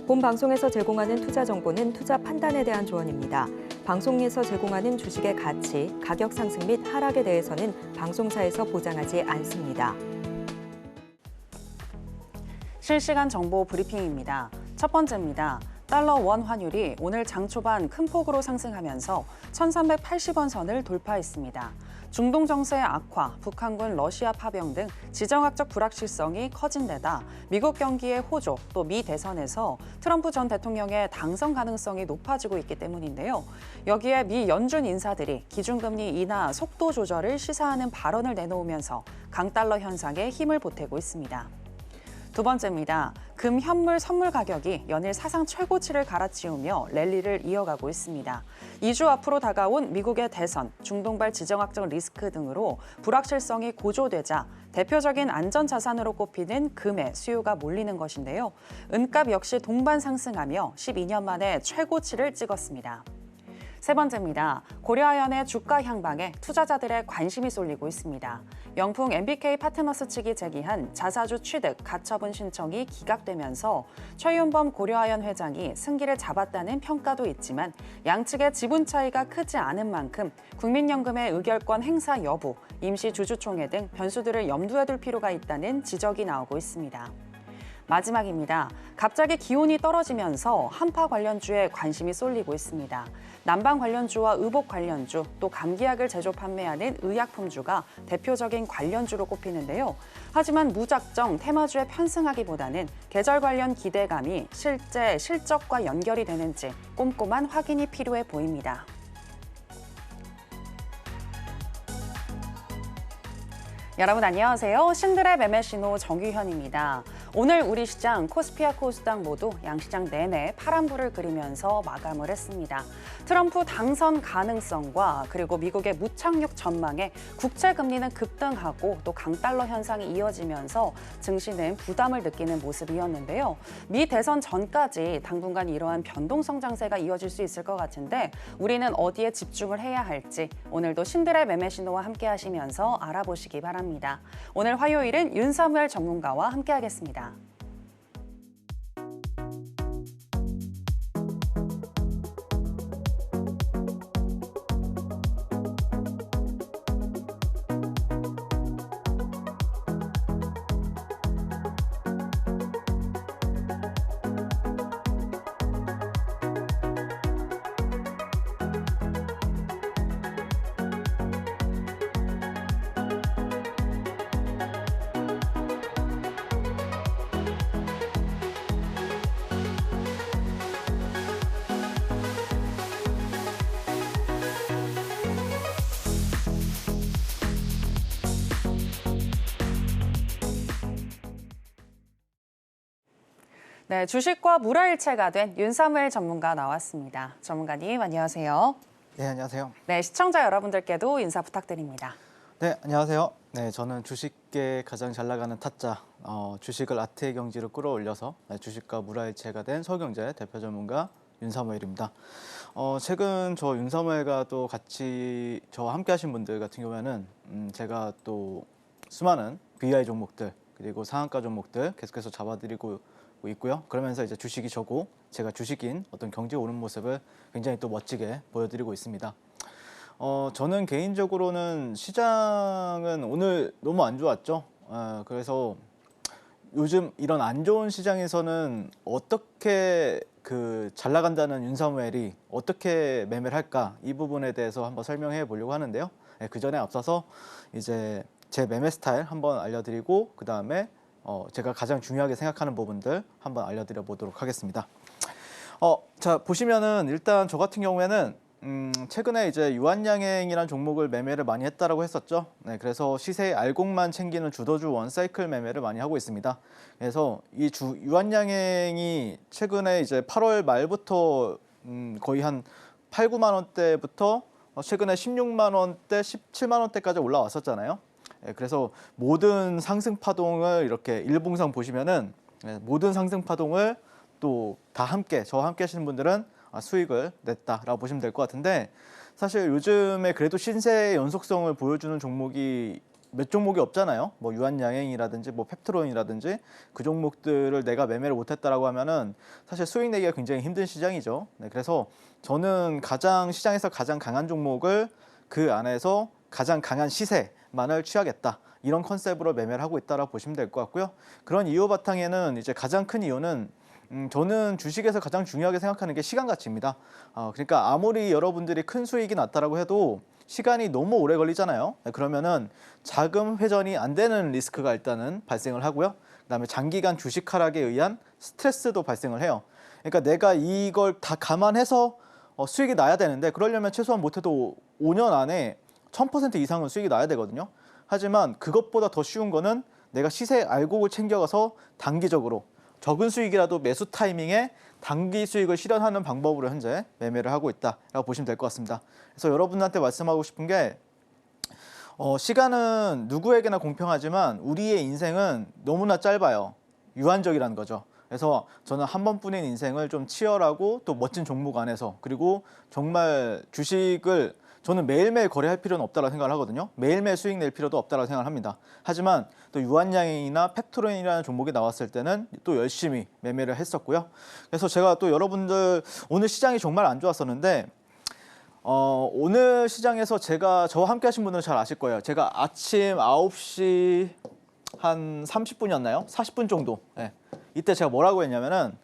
본 방송에서 제공하는 투자 정보는 투자 판단에 대한 조언입니다. 방송에서 제공하는 주식의 가치, 가격 상승 및 하락에 대해서는 방송사에서 보장하지 않습니다. 실시간 정보 브리핑입니다. 첫 번째입니다. 달러 원 환율이 오늘 장 초반 큰 폭으로 상승하면서 1380원 선을 돌파했습니다. 중동 정세의 악화, 북한군 러시아 파병 등 지정학적 불확실성이 커진 데다 미국 경기의 호조, 또 미 대선에서 트럼프 전 대통령의 당선 가능성이 높아지고 있기 때문인데요. 여기에 미 연준 인사들이 기준금리 인하 속도 조절을 시사하는 발언을 내놓으면서 강달러 현상에 힘을 보태고 있습니다. 두 번째입니다. 금 현물 선물 가격이 연일 사상 최고치를 갈아치우며 랠리를 이어가고 있습니다. 2주 앞으로 다가온 미국의 대선, 중동발 지정학적 리스크 등으로 불확실성이 고조되자 대표적인 안전자산으로 꼽히는 금의 수요가 몰리는 것인데요. 은값 역시 동반 상승하며 12년 만에 최고치를 찍었습니다. 세 번째입니다. 고려아연의 주가 향방에 투자자들의 관심이 쏠리고 있습니다. 영풍 MBK 파트너스 측이 제기한 자사주 취득 가처분 신청이 기각되면서 최윤범 고려아연 회장이 승기를 잡았다는 평가도 있지만 양측의 지분 차이가 크지 않은 만큼 국민연금의 의결권 행사 여부, 임시 주주총회 등 변수들을 염두에 둘 필요가 있다는 지적이 나오고 있습니다. 마지막입니다. 갑자기 기온이 떨어지면서 한파 관련주에 관심이 쏠리고 있습니다. 난방 관련주와 의복 관련주, 또 감기약을 제조 판매하는 의약품주가 대표적인 관련주로 꼽히는데요. 하지만 무작정 테마주에 편승하기보다는 계절 관련 기대감이 실제 실적과 연결이 되는지 꼼꼼한 확인이 필요해 보입니다. 여러분 안녕하세요. 신들의 매매 신호 정유현입니다. 오늘 우리 시장 코스피와 코스닥 모두 양시장 내내 파란불을 그리면서 마감을 했습니다. 트럼프 당선 가능성과 그리고 미국의 무착륙 전망에 국채 금리는 급등하고 또 강달러 현상이 이어지면서 증시는 부담을 느끼는 모습이었는데요. 미 대선 전까지 당분간 이러한 변동성 장세가 이어질 수 있을 것 같은데 우리는 어디에 집중을 해야 할지 오늘도 신들의 매매 신호와 함께 하시면서 알아보시기 바랍니다. 오늘 화요일은 윤사무엘 전문가와 함께하겠습니다. 네, 주식과 물화일체가 된 윤사무엘 전문가 나왔습니다. 전문가님 안녕하세요. 네, 안녕하세요. 네, 시청자 여러분들께도 인사 부탁드립니다. 네, 안녕하세요. 네, 저는 주식계 가장 잘 나가는 타짜, 주식을 아트의 경지로 끌어올려서 주식과 물화일체가 된 서경제 대표 전문가 윤사무엘입니다. 최근 저 윤사무엘과 또 같이 저와 함께 하신 분들 같은 경우에는 제가 또 수많은 VI 종목들 그리고 상한가 종목들 계속해서 잡아드리고 있고요. 그러면서 이제 주식이 저고 제가 주식인 어떤 경제 오는 모습을 굉장히 또 멋지게 보여드리고 있습니다. 저는 개인적으로는 시장은 오늘 너무 안 좋았죠. 그래서 요즘 이런 안 좋은 시장에서는 어떻게 잘 나간다는 윤사무엘이 어떻게 매매를 할까 이 부분에 대해서 한번 설명해 보려고 하는데요. 그 전에 앞서서 이제 제 매매 스타일 한번 알려드리고 그 다음에 제가 가장 중요하게 생각하는 부분들 한번 알려드려 보도록 하겠습니다. 자 보시면은 일단 저 같은 경우에는 최근에 이제 유한양행이라는 종목을 매매를 많이 했다라고 했었죠. 네, 그래서 시세 알곡만 챙기는 주도주 원사이클 매매를 많이 하고 있습니다. 그래서 이 유한양행이 최근에 이제 8월 말부터 거의 한 8, 9만 원대부터 최근에 16만 원대, 17만 원대까지 올라왔었잖아요. 그래서 모든 상승 파동을 이렇게 일봉상 보시면은 모든 상승 파동을 또 다 함께 저와 함께 하시는 분들은 수익을 냈다라고 보시면 될 것 같은데 사실 요즘에 그래도 신세의 연속성을 보여주는 종목이 몇 종목이 없잖아요. 뭐 유한양행이라든지 뭐 펩트론이라든지 그 종목들을 내가 매매를 못했다라고 하면은 사실 수익 내기가 굉장히 힘든 시장이죠. 네, 그래서 저는 시장에서 가장 강한 종목을 그 안에서 가장 강한 시세만을 취하겠다. 이런 컨셉으로 매매를 하고 있다라고 보시면 될 것 같고요. 그런 이유 바탕에는 이제 가장 큰 이유는 저는 주식에서 가장 중요하게 생각하는 게 시간 가치입니다. 그러니까 아무리 여러분들이 큰 수익이 났다라고 해도 시간이 너무 오래 걸리잖아요. 네, 그러면은 자금 회전이 안 되는 리스크가 일단은 발생을 하고요. 그다음에 장기간 주식 하락에 의한 스트레스도 발생을 해요. 그러니까 내가 이걸 다 감안해서 수익이 나야 되는데 그러려면 최소한 못해도 5년 안에 1000% 이상은 수익이 나야 되거든요. 하지만 그것보다 더 쉬운 거는 내가 시세 알곡을 챙겨가서 단기적으로 적은 수익이라도 매수 타이밍에 단기 수익을 실현하는 방법으로 현재 매매를 하고 있다라고 보시면 될 것 같습니다. 그래서 여러분한테 말씀하고 싶은 게 시간은 누구에게나 공평하지만 우리의 인생은 너무나 짧아요. 유한적이라는 거죠. 그래서 저는 한 번뿐인 인생을 좀 치열하고 또 멋진 종목 안에서 그리고 정말 주식을 저는 매일매일 거래할 필요는 없다고 생각을 하거든요. 매일매일 수익 낼 필요도 없다고 생각을 합니다. 하지만 또 유한양행이나 펩트론이라는 종목이 나왔을 때는 또 열심히 매매를 했었고요. 그래서 제가 또 여러분들 오늘 시장이 정말 안 좋았었는데 오늘 시장에서 저와 함께 하신 분들은 잘 아실 거예요. 제가 아침 9시 한 30분이었나요? 40분 정도. 네. 이때 제가 뭐라고 했냐면은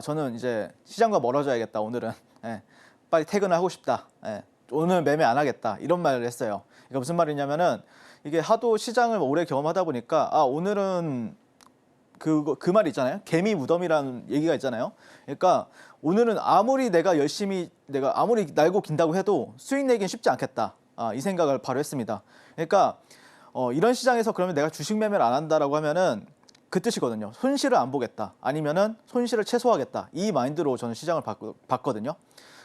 저는 이제 시장과 멀어져야겠다. 오늘은. 네. 빨리 퇴근을 하고 싶다. 네. 오늘 매매 안 하겠다. 이런 말을 했어요. 그러니까 무슨 말이냐면은 이게 하도 시장을 오래 경험하다 보니까 오늘은 그 말 있잖아요. 개미 무덤이라는 얘기가 있잖아요. 그러니까 오늘은 아무리 내가 아무리 날고 긴다고 해도 수익 내긴 쉽지 않겠다. 이 생각을 바로 했습니다. 그러니까 이런 시장에서 그러면 내가 주식 매매를 안 한다라고 하면은 그 뜻이거든요. 손실을 안 보겠다. 아니면은 손실을 최소화하겠다. 이 마인드로 저는 시장을 봤거든요.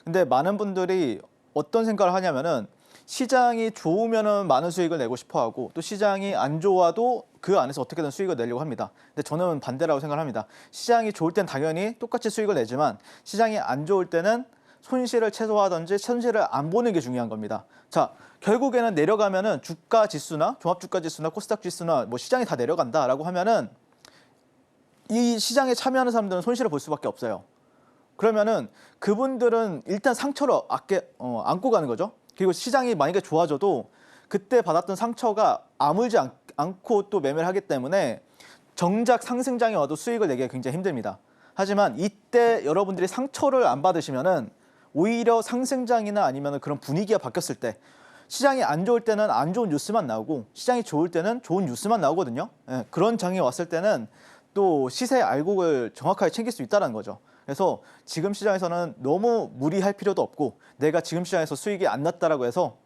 근데 많은 분들이 어떤 생각을 하냐면은 시장이 좋으면은 많은 수익을 내고 싶어 하고 또 시장이 안 좋아도 그 안에서 어떻게든 수익을 내려고 합니다. 근데 저는 반대라고 생각합니다. 시장이 좋을 땐 당연히 똑같이 수익을 내지만 시장이 안 좋을 때는 손실을 최소화하든지 손실을 안 보는 게 중요한 겁니다. 자, 결국에는 내려가면은 주가 지수나 종합주가 지수나 코스닥 지수나 뭐 시장이 다 내려간다라고 하면은 이 시장에 참여하는 사람들은 손실을 볼 수밖에 없어요. 그러면은 그분들은 일단 상처를 안고 가는 거죠. 그리고 시장이 만약에 좋아져도 그때 받았던 상처가 아물지 않고 또 매매를 하기 때문에 정작 상승장에 와도 수익을 내기가 굉장히 힘듭니다. 하지만 이때 여러분들이 상처를 안 받으시면은 오히려 상승장이나 아니면 그런 분위기가 바뀌었을 때 시장이 안 좋을 때는 안 좋은 뉴스만 나오고 시장이 좋을 때는 좋은 뉴스만 나오거든요. 예, 그런 장이 왔을 때는 또 시세 알곡을 정확하게 챙길 수 있다는 거죠. 그래서 지금 시장에서는 너무 무리할 필요도 없고 내가 지금 시장에서 수익이 안 났다라고 해서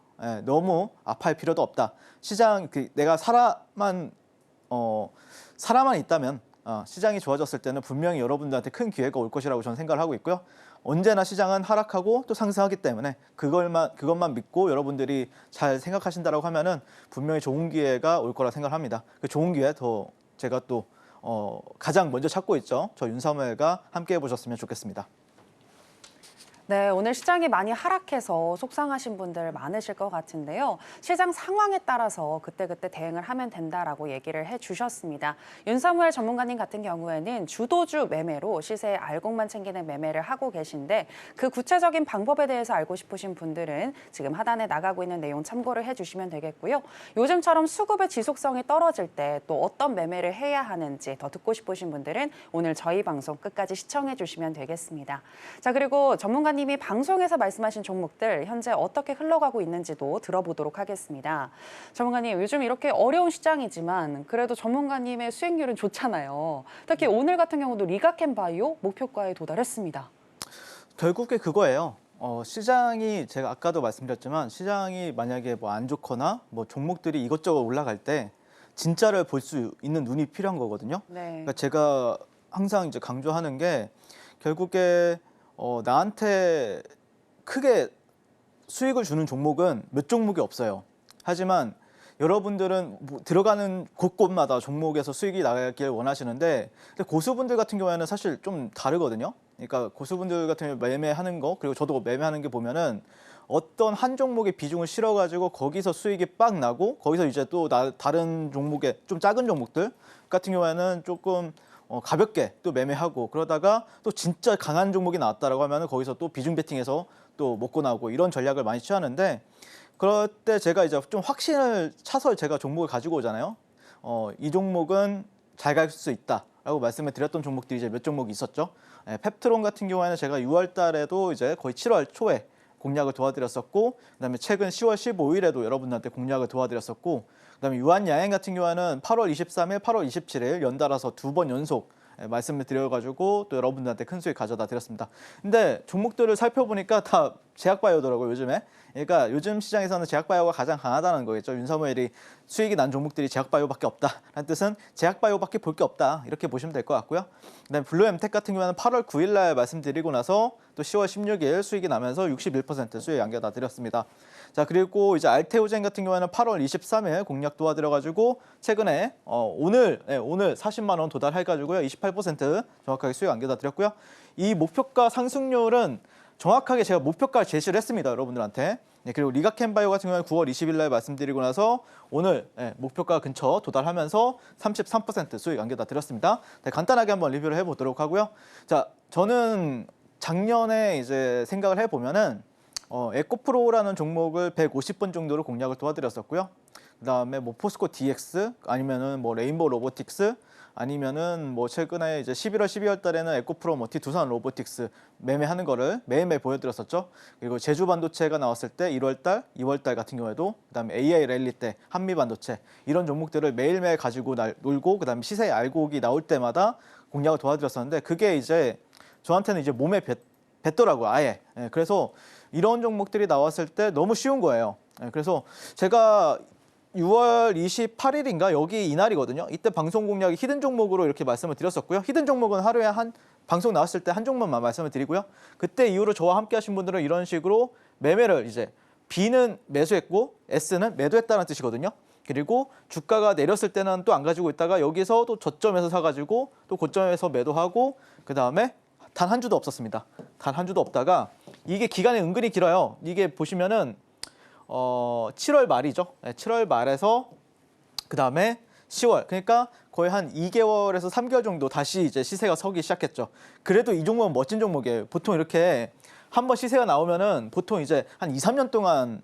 너무 아파할 필요도 없다. 내가 사람만 있다면 시장이 좋아졌을 때는 분명히 여러분들한테 큰 기회가 올 것이라고 저는 생각을 하고 있고요. 언제나 시장은 하락하고 또 상승하기 때문에 그것만 믿고 여러분들이 잘 생각하신다라고 하면은 분명히 좋은 기회가 올 거라 생각합니다. 그 좋은 기회 제가 또 가장 먼저 찾고 있죠. 저 윤사무엘과 함께 해보셨으면 좋겠습니다. 네, 오늘 시장이 많이 하락해서 속상하신 분들 많으실 것 같은데요. 시장 상황에 따라서 그때그때 대응을 하면 된다라고 얘기를 해주셨습니다. 윤사무엘 전문가님 같은 경우에는 주도주 매매로 시세의 알곡만 챙기는 매매를 하고 계신데 그 구체적인 방법에 대해서 알고 싶으신 분들은 지금 하단에 나가고 있는 내용 참고를 해주시면 되겠고요. 요즘처럼 수급의 지속성이 떨어질 때 또 어떤 매매를 해야 하는지 더 듣고 싶으신 분들은 오늘 저희 방송 끝까지 시청해 주시면 되겠습니다. 자, 그리고 전문가님 님이 방송에서 말씀하신 종목들 현재 어떻게 흘러가고 있는지도 들어보도록 하겠습니다. 전문가님, 요즘 이렇게 어려운 시장이지만 그래도 전문가님의 수익률은 좋잖아요. 특히 오늘 같은 경우도 리가캠바이오 목표가에 도달했습니다. 결국에 그거예요. 시장이 제가 아까도 말씀드렸지만 시장이 만약에 뭐 안 좋거나 뭐 종목들이 이것저것 올라갈 때 진짜를 볼 수 있는 눈이 필요한 거거든요. 네. 그러니까 제가 항상 이제 강조하는 게 결국에 나한테 크게 수익을 주는 종목은 몇 종목이 없어요. 하지만 여러분들은 들어가는 곳곳마다 종목에서 수익이 나길 원하시는데 고수분들 같은 경우에는 사실 좀 다르거든요. 그러니까 고수분들 같은 경우 매매하는 거 그리고 저도 매매하는 게 보면은 어떤 한 종목의 비중을 실어가지고 거기서 수익이 빡 나고 거기서 이제 또 다른 종목의 좀 작은 종목들 같은 경우에는 조금 가볍게 또 매매하고 그러다가 또 진짜 강한 종목이 나왔다라고 하면은 거기서 또 비중 베팅해서 또 먹고 나오고 이런 전략을 많이 취하는데 그럴 때 제가 이제 좀 확신을 차서 제가 종목을 가지고 오잖아요. 이 종목은 잘 갈 수 있다라고 말씀을 드렸던 종목들이 이제 몇 종목이 있었죠. 펩트론 같은 경우에는 제가 6월 달에도 이제 거의 7월 초에 공략을 도와드렸었고 그다음에 최근 10월 15일에도 여러분들한테 공략을 도와드렸었고 그다음에 유한야행 같은 경우에는 8월 23일, 8월 27일 연달아서 2번 연속 말씀을 드려가지고 또 여러분들한테 큰 수익 가져다 드렸습니다. 근데 종목들을 살펴보니까 다 제약바이오더라고요, 요즘에. 그러니까 요즘 시장에서는 제약바이오가 가장 강하다는 거겠죠. 윤사무엘이 수익이 난 종목들이 제약바이오밖에 없다라는 뜻은 제약바이오밖에 볼 게 없다 이렇게 보시면 될 것 같고요. 그다음에 블루엠텍 같은 경우에는 8월 9일 날 말씀드리고 나서 또 10월 16일 수익이 나면서 61% 수익 안겨다 드렸습니다. 자, 그리고 이제 알테오젠 같은 경우에는 8월 23일 공략 도와드려가지고 최근에 오늘 40만 원 도달해가지고요 28% 정확하게 수익 안겨다 드렸고요. 이 목표가 상승률은 정확하게 제가 목표가를 제시를 했습니다, 여러분들한테. 그리고 리가켄바이오 같은 경우는 9월 20일 날 말씀드리고 나서 오늘 목표가 근처 도달하면서 33% 수익 안겨다 드렸습니다. 간단하게 한번 리뷰를 해보도록 하고요. 자, 저는 작년에 이제 생각을 해보면은 에코프로라는 종목을 150번 정도로 공략을 도와드렸었고요. 그다음에 뭐 포스코 DX 아니면은 뭐 레인보우 로보틱스 아니면은 뭐 최근에 이제 11월 12월 달에는 에코프로 머티 두산 로보틱스 매매하는 거를 매일매일 보여드렸었죠. 그리고 제주 반도체가 나왔을 때 1월 달, 2월 달 같은 경우에도 그다음에 AI 랠리 때 한미 반도체 이런 종목들을 매일매일 가지고 놀고 그다음에 시세 알곡이 나올 때마다 공략을 도와드렸었는데 그게 이제 저한테는 이제 몸에 뱉더라고요, 아예. 그래서 이런 종목들이 나왔을 때 너무 쉬운 거예요. 그래서 제가 6월 28일인가 여기 이날이거든요. 이때 방송 공략이 히든 종목으로 이렇게 말씀을 드렸었고요. 히든 종목은 하루에 한 방송 나왔을 때 한 종목만 말씀을 드리고요. 그때 이후로 저와 함께 하신 분들은 이런 식으로 매매를 이제 B는 매수했고 S는 매도했다는 뜻이거든요. 그리고 주가가 내렸을 때는 또 안 가지고 있다가 여기서 또 저점에서 사가지고 또 고점에서 매도하고 그 다음에 단 한 주도 없었습니다. 단 한 주도 없다가 이게 기간이 은근히 길어요. 이게 보시면은 7월 말이죠. 7월 말에서 그 다음에 10월 그러니까 거의 한 2개월에서 3개월 정도 다시 이제 시세가 서기 시작했죠. 그래도 이 종목은 멋진 종목이에요. 보통 이렇게 한번 시세가 나오면은 보통 이제 한 2, 3년 동안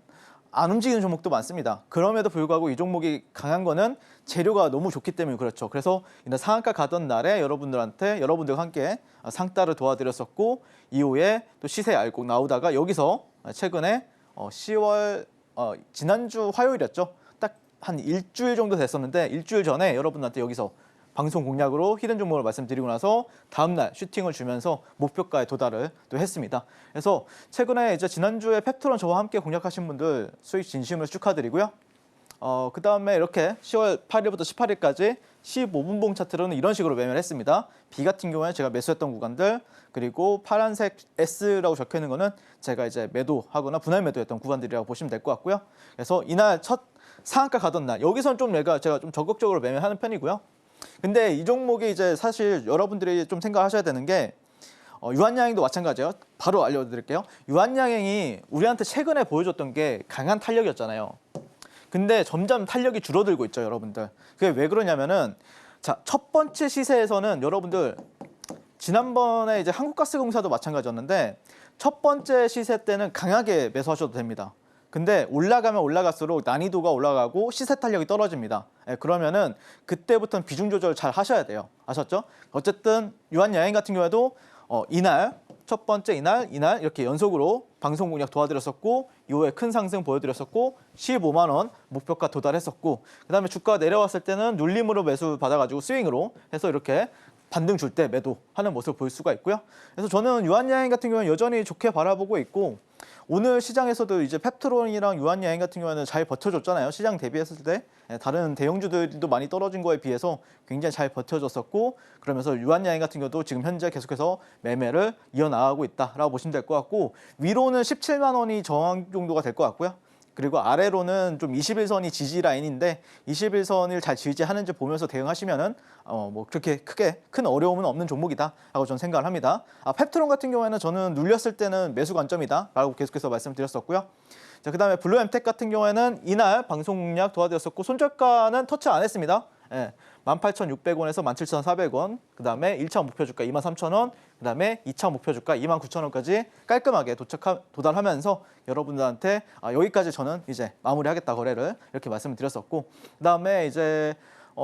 안 움직이는 종목도 많습니다. 그럼에도 불구하고 이 종목이 강한 거는 재료가 너무 좋기 때문에 그렇죠. 그래서 이날 상한가 가던 날에 여러분들과 함께 상따를 도와드렸었고 이후에 또 시세 알곡 나오다가 여기서 최근에 10월 지난주 화요일이었죠. 딱 한 일주일 정도 됐었는데 일주일 전에 여러분한테 여기서 방송 공략으로 히든 종목을 말씀드리고 나서 다음날 슈팅을 주면서 목표가에 도달을 또 했습니다. 그래서 최근에 이제 지난주에 펩트론 저와 함께 공략하신 분들 수익 진심으로 축하드리고요. 그 다음에 이렇게 10월 8일부터 18일까지 15분봉 차트로는 이런 식으로 매매를 했습니다. B 같은 경우에 제가 매수했던 구간들 그리고 파란색 S라고 적혀 있는 거는 제가 이제 매도하거나 분할 매도했던 구간들이라고 보시면 될 것 같고요. 그래서 이날 첫 상한가 가던 날 여기서는 좀 제가 좀 적극적으로 매매하는 편이고요. 근데 이 종목이 이제 사실 여러분들이 좀 생각하셔야 되는 게 유한양행도 마찬가지예요. 바로 알려드릴게요. 유한양행이 우리한테 최근에 보여줬던 게 강한 탄력이었잖아요. 근데 점점 탄력이 줄어들고 있죠, 여러분들. 그게 왜 그러냐면은 자, 첫 번째 시세에서는 여러분들 지난번에 이제 한국가스공사도 마찬가지였는데 첫 번째 시세 때는 강하게 매수하셔도 됩니다. 근데 올라가면 올라갈수록 난이도가 올라가고 시세 탄력이 떨어집니다. 그러면은 그때부터는 비중 조절 잘 하셔야 돼요. 아셨죠? 어쨌든 유한여행 같은 경우에도 이날 첫 번째 이날 이렇게 연속으로 방송 공략 도와드렸었고 이후에 큰 상승 보여드렸었고 15만 원 목표가 도달했었고 그다음에 주가가 내려왔을 때는 눌림으로 매수 받아가지고 스윙으로 해서 이렇게 반등 줄 때 매도하는 모습을 볼 수가 있고요. 그래서 저는 유한여행 같은 경우는 여전히 좋게 바라보고 있고 오늘 시장에서도 이제 펩트론이랑 유한여행 같은 경우는 잘 버텨줬잖아요. 시장 대비했을 때 다른 대형주들도 많이 떨어진 거에 비해서 굉장히 잘 버텨줬었고 그러면서 유한여행 같은 경우도 지금 현재 계속해서 매매를 이어나가고 있다라고 보시면 될 것 같고 위로는 17만 원이 저항 정도가 될 것 같고요. 그리고 아래로는 좀 21선이 지지 라인인데 21선을 잘 지지하는지 보면서 대응하시면은 뭐 그렇게 크게 큰 어려움은 없는 종목이다라고 저는 생각을 합니다. 펩트론 같은 경우에는 저는 눌렸을 때는 매수 관점이다라고 계속해서 말씀드렸었고요. 자, 그다음에 블루엠텍 같은 경우에는 이날 방송 공략 도와드렸었고 손절가는 터치 안 했습니다. 예, 18,600원에서 17,400원, 그다음에 1차 목표 주가 23,000원, 그다음에 2차 목표 주가 29,000원까지 깔끔하게 도달하면서 여러분들한테 여기까지 저는 이제 마무리하겠다 거래를 이렇게 말씀을 드렸었고, 그다음에 이제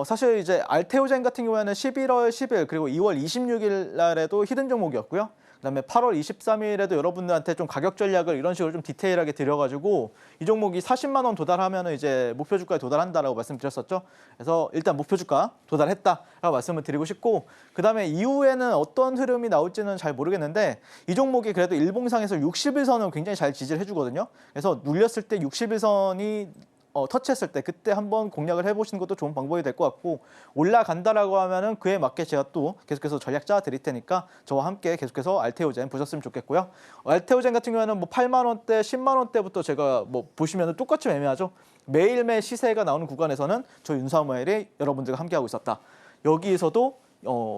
사실 이제 알테오젠 같은 경우에는 11월 10일 그리고 2월 26일 날에도 히든 종목이었고요. 그다음에 8월 23일에도 여러분들한테 좀 가격 전략을 이런 식으로 좀 디테일하게 드려가지고 이 종목이 40만 원 도달하면 이제 목표 주가에 도달한다라고 말씀드렸었죠. 그래서 일단 목표 주가 도달했다라고 말씀을 드리고 싶고, 그다음에 이후에는 어떤 흐름이 나올지는 잘 모르겠는데 이 종목이 그래도 일봉상에서 60일선을 굉장히 잘 지지를 해주거든요. 그래서 눌렸을 때 60일선이 터치했을 때 그때 한번 공략을 해보시는 것도 좋은 방법이 될 것 같고, 올라간다라고 하면은 그에 맞게 제가 또 계속해서 전략 짜 드릴 테니까 저와 함께 계속해서 알테오젠 보셨으면 좋겠고요. 알테오젠 같은 경우에는 뭐 8만 원대, 10만 원대부터 제가 뭐 보시면은 똑같이 매매하죠. 매일매일 시세가 나오는 구간에서는 저 윤사무엘이 여러분들과 함께하고 있었다. 여기에서도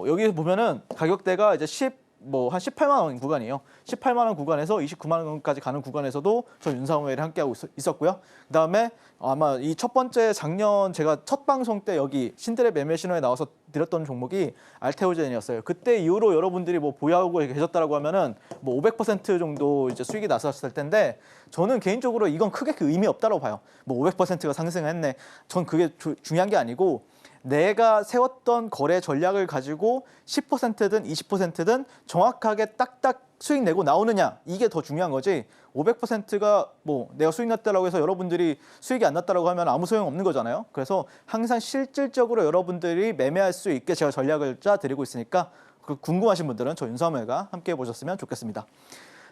여기 보면은 가격대가 이제 한 18만 원 구간이에요. 18만 원 구간에서 29만 원까지 가는 구간에서도 저 윤사무엘이 함께하고 있었고요. 그다음에 아마 이 첫 번째 작년 제가 첫 방송 때 여기 신들의 매매 신호에 나와서 드렸던 종목이 알테오젠이었어요. 그때 이후로 여러분들이 뭐 보유하고 계셨다라고 하면은 뭐 500% 정도 이제 수익이 났었을 텐데, 저는 개인적으로 이건 크게 그 의미 없다고 봐요. 뭐 500%가 상승했네. 전 그게 중요한 게 아니고, 내가 세웠던 거래 전략을 가지고 10%든 20%든 정확하게 딱딱 수익 내고 나오느냐, 이게 더 중요한 거지. 500%가 뭐 내가 수익 났다라고 해서 여러분들이 수익이 안 났다라고 하면 아무 소용 없는 거잖아요. 그래서 항상 실질적으로 여러분들이 매매할 수 있게 제가 전략을 짜 드리고 있으니까 궁금하신 분들은 저 윤사무엘과 함께 해보셨으면 좋겠습니다.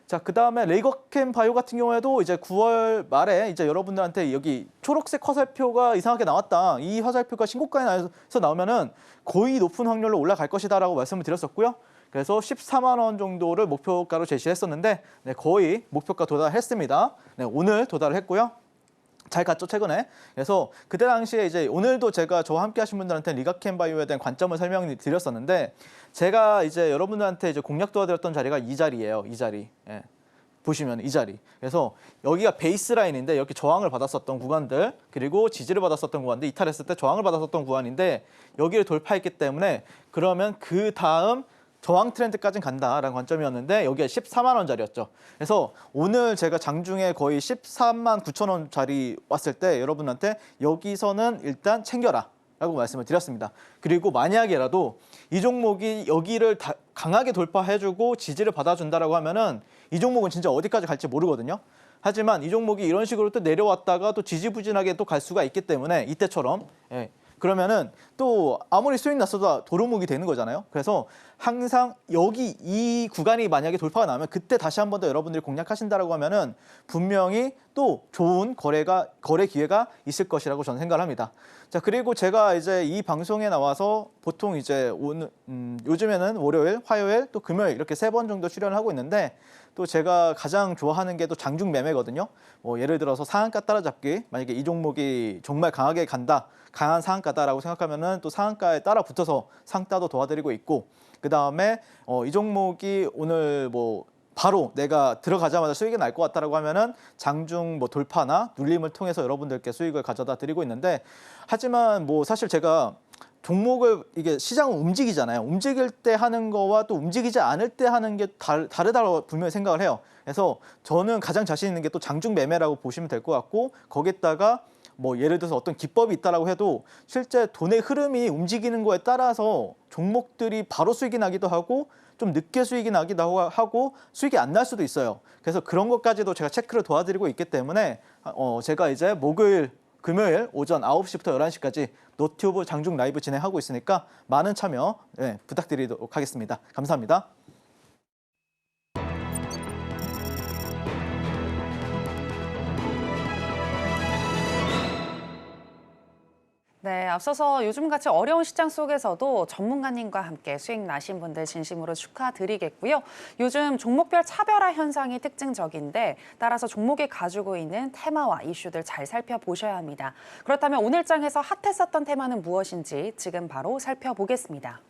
자, 그다음에 레이거캠 바이오 같은 경우에도 이제 9월 말에 이제 여러분들한테 여기 초록색 화살표가 이상하게 나왔다. 이 화살표가 신고가에 나와서 나오면은 거의 높은 확률로 올라갈 것이다라고 말씀을 드렸었고요. 그래서 14만 원 정도를 목표가로 제시했었는데 거의 목표가 도달했습니다. 오늘 도달을 했고요. 잘 갔죠, 최근에. 그래서 그때 당시에 이제 오늘도 제가 저와 함께 하신 분들한테 리가캠 바이오에 대한 관점을 설명드렸었는데, 제가 이제 여러분들한테 이제 공략 도와드렸던 자리가 이 자리예요. 이 자리. 예. 보시면 이 자리. 그래서 여기가 베이스라인인데 여기 저항을 받았었던 구간들, 그리고 지지를 받았었던 구간들, 이탈했을 때 저항을 받았었던 구간인데 여기를 돌파했기 때문에 그러면 그 다음 저항 트렌드까지는 간다라는 관점이었는데 여기가 14만 원짜리였죠. 그래서 오늘 제가 장중에 거의 13만 9천 원짜리 왔을 때 여러분한테 여기서는 일단 챙겨라 라고 말씀을 드렸습니다. 그리고 만약에라도 이 종목이 여기를 강하게 돌파해주고 지지를 받아준다라고 하면은 이 종목은 진짜 어디까지 갈지 모르거든요. 하지만 이 종목이 이런 식으로 또 내려왔다가 또 지지부진하게 또 갈 수가 있기 때문에 이때처럼, 예, 그러면은 또 아무리 수익 났어도 도루묵이 되는 거잖아요. 그래서 항상 여기 이 구간이 만약에 돌파가 나면 그때 다시 한 번 더 여러분들이 공략하신다라고 하면은 분명히 또 좋은 거래 기회가 있을 것이라고 저는 생각을 합니다. 자, 그리고 제가 이제 이 방송에 나와서 보통 이제 오늘 요즘에는 월요일, 화요일, 또 금요일 이렇게 3번 정도 출연을 하고 있는데, 또 제가 가장 좋아하는 게 또 장중 매매거든요. 뭐 예를 들어서 상한가 따라잡기, 만약에 이 종목이 정말 강하게 간다, 강한 상한가다라고 생각하면은 또 상한가에 따라 붙어서 상따도 도와드리고 있고, 그 다음에 이 종목이 오늘 뭐 바로 내가 들어가자마자 수익이 날 것 같다라고 하면은 장중 뭐 돌파나 눌림을 통해서 여러분들께 수익을 가져다 드리고 있는데, 하지만 뭐 사실 제가 종목을 이게 시장은 움직이잖아요. 움직일 때 하는 거와 또 움직이지 않을 때 하는 게 다르다고 분명히 생각을 해요. 그래서 저는 가장 자신 있는 게 또 장중 매매라고 보시면 될 것 같고, 거기에다가 뭐 예를 들어서 어떤 기법이 있다라고 해도 실제 돈의 흐름이 움직이는 거에 따라서 종목들이 바로 수익이 나기도 하고 좀 늦게 수익이 나기도 하고 수익이 안 날 수도 있어요. 그래서 그런 것까지도 제가 체크를 도와드리고 있기 때문에 제가 이제 목요일, 금요일 오전 9시부터 11시까지 노튜브 장중 라이브 진행하고 있으니까 많은 참여 부탁드리도록 하겠습니다. 감사합니다. 네, 앞서서 요즘같이 어려운 시장 속에서도 전문가님과 함께 수익 나신 분들 진심으로 축하드리겠고요. 요즘 종목별 차별화 현상이 특징적인데 따라서 종목이 가지고 있는 테마와 이슈들 잘 살펴보셔야 합니다. 그렇다면 오늘 장에서 핫했었던 테마는 무엇인지 지금 바로 살펴보겠습니다.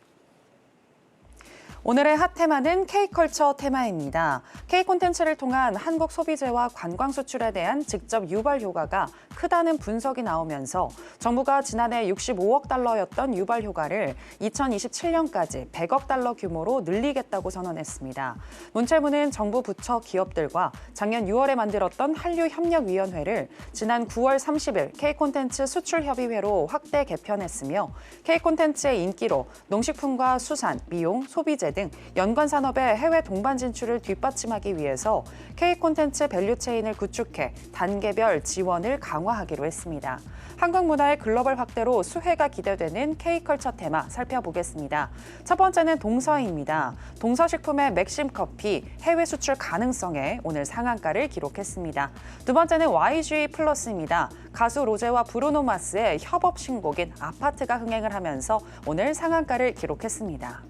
오늘의 핫 테마는 K컬처 테마입니다. K콘텐츠를 통한 한국 소비재와 관광 수출에 대한 직접 유발 효과가 크다는 분석이 나오면서 정부가 지난해 65억 달러였던 유발 효과를 2027년까지 100억 달러 규모로 늘리겠다고 선언했습니다. 문체부는 정부 부처 기업들과 작년 6월에 만들었던 한류협력위원회를 지난 9월 30일 K콘텐츠 수출협의회로 확대 개편했으며 K콘텐츠의 인기로 농식품과 수산, 미용, 소비재 등 연관 산업의 해외 동반 진출을 뒷받침하기 위해서 K콘텐츠 밸류체인을 구축해 단계별 지원을 강화하기로 했습니다. 한국 문화의 글로벌 확대로 수혜가 기대되는 K컬처 테마 살펴보겠습니다. 첫 번째는 동서입니다. 동서식품의 맥심커피 해외 수출 가능성에 오늘 상한가를 기록했습니다. 두 번째는 YG 플러스입니다. 가수 로제와 브루노 마스의 협업 신곡인 아파트가 흥행을 하면서 오늘 상한가를 기록했습니다.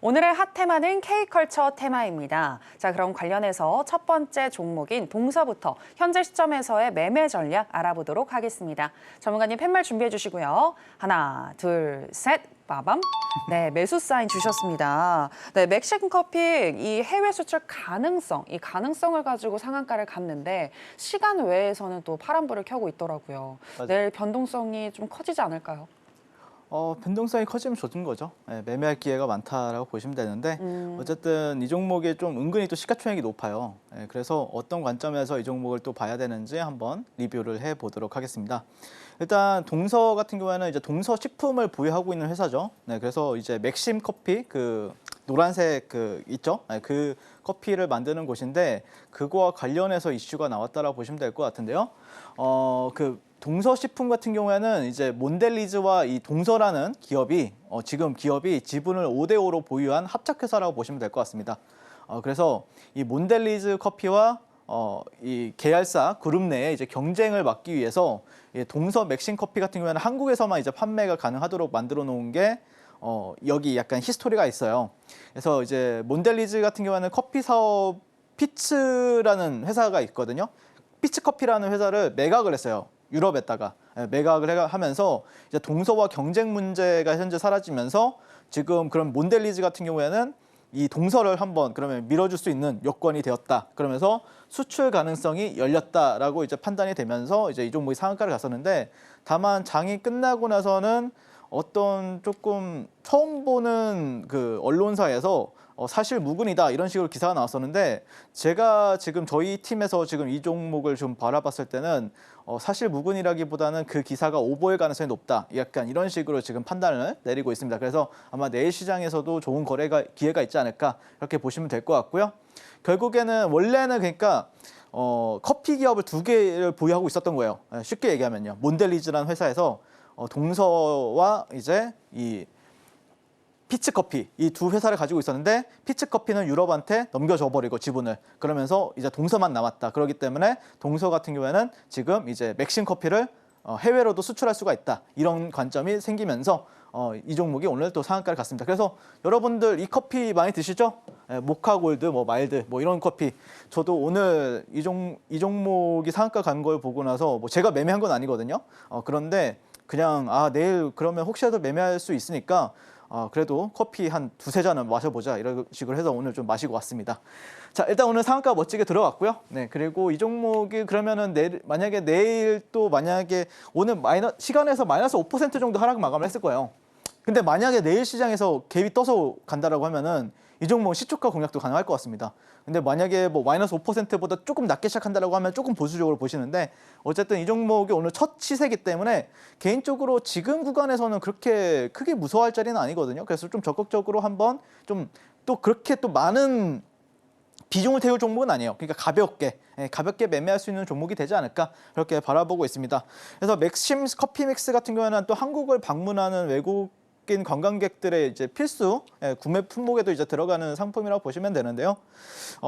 오늘의 핫 테마는 K컬처 테마입니다. 자, 그럼 관련해서 첫 번째 종목인 동서부터 현재 시점에서의 매매 전략 알아보도록 하겠습니다. 전문가님 팻말 준비해 주시고요. 하나, 둘, 셋. 빠밤. 네, 매수 사인 주셨습니다. 네, 맥심커피 이 해외 수출 가능성, 이 가능성을 가지고 상한가를 갔는데 시간 외에서는 또 파란불을 켜고 있더라고요. 맞아요. 내일 변동성이 좀 커지지 않을까요? 변동성이 커지면 좋은 거죠. 예, 매매할 기회가 많다라고 보시면 되는데 어쨌든 이 종목이 좀 은근히 또 시가총액이 높아요. 예, 그래서 어떤 관점에서 이 종목을 또 봐야 되는지 한번 리뷰를 해보도록 하겠습니다. 일단 동서 같은 경우에는 이제 동서식품을 보유하고 있는 회사죠. 네, 그래서 이제 맥심 커피 그 노란색 그 있죠? 네, 그 커피를 만드는 곳인데 그거와 관련해서 이슈가 나왔다라고 보시면 될 것 같은데요. 그 동서식품 같은 경우에는 이제 몬델리즈와 이 동서라는 기업이 지금 기업이 지분을 5대5로 보유한 합작회사라고 보시면 될 것 같습니다. 그래서 이 몬델리즈 커피와 이 계열사 그룹 내에 이제 경쟁을 막기 위해서 이 동서 맥심 커피 같은 경우에는 한국에서만 이제 판매가 가능하도록 만들어 놓은 게 여기 약간 히스토리가 있어요. 그래서 이제 몬델리즈 같은 경우에는 커피 사업 피츠라는 회사가 있거든요. 피츠 커피라는 회사를 매각을 했어요. 유럽에다가 매각을 하면서 이제 동서와 경쟁 문제가 현재 사라지면서 지금 그런 몬델리즈 같은 경우에는 이 동서를 한번 그러면 밀어줄 수 있는 여건이 되었다. 그러면서 수출 가능성이 열렸다라고 이제 판단이 되면서 이제 이 종목이 상한가를 갔었는데 다만 장이 끝나고 나서는 어떤 조금 처음 보는 그 언론사에서 사실 무근이다 이런 식으로 기사가 나왔었는데 제가 지금 저희 팀에서 지금 이 종목을 좀 바라봤을 때는 사실 무근이라기보다는 그 기사가 오버일 가능성이 높다 약간 이런 식으로 지금 판단을 내리고 있습니다. 그래서 아마 내일 시장에서도 좋은 기회가 있지 않을까 이렇게 보시면 될 것 같고요. 결국에는 원래는 그러니까 커피 기업을 두 개를 보유하고 있었던 거예요. 쉽게 얘기하면요. 몬델리즈라는 회사에서 동서와 이제 이 피츠커피 이 두 회사를 가지고 있었는데 피츠커피는 유럽한테 넘겨줘 버리고 지분을 그러면서 이제 동서만 남았다. 그렇기 때문에 동서 같은 경우에는 지금 이제 맥심 커피를 해외로도 수출할 수가 있다. 이런 관점이 생기면서 이 종목이 오늘 또 상한가를 갔습니다. 그래서 여러분들 이 커피 많이 드시죠? 모카 골드, 뭐 마일드, 뭐 이런 커피. 저도 오늘 이 종목이 상한가 간 걸 보고 나서 뭐 제가 매매한 건 아니거든요. 그런데 그냥 내일 그러면 혹시라도 매매할 수 있으니까 그래도 커피 한 두세 잔은 마셔보자 이런 식으로 해서 오늘 좀 마시고 왔습니다. 자, 일단 오늘 상한가 멋지게 들어갔고요. 네, 그리고 이 종목이 그러면은 만약에 내일 또 만약에 오늘 시간에서 마이너스 5% 정도 하락 마감을 했을 거예요. 근데 만약에 내일 시장에서 갭이 떠서 간다라고 하면은 이 종목 시초가 공략도 가능할 것 같습니다. 근데 만약에 뭐 마이너스 5%보다 조금 낮게 시작한다라고 하면 조금 보수적으로 보시는데 어쨌든 이 종목이 오늘 첫 시세이기 때문에 개인적으로 지금 구간에서는 그렇게 크게 무서워할 자리는 아니거든요. 그래서 좀 적극적으로 한번 좀 또 그렇게 또 많은 비중을 태울 종목은 아니에요. 그러니까 가볍게 매매할 수 있는 종목이 되지 않을까 그렇게 바라보고 있습니다. 그래서 맥심 커피 믹스 같은 경우에는 또 한국을 방문하는 외국 외국인 관광객들의 이제 필수 구매 품목에도 이제 들어가는 상품이라고 보시면 되는데요.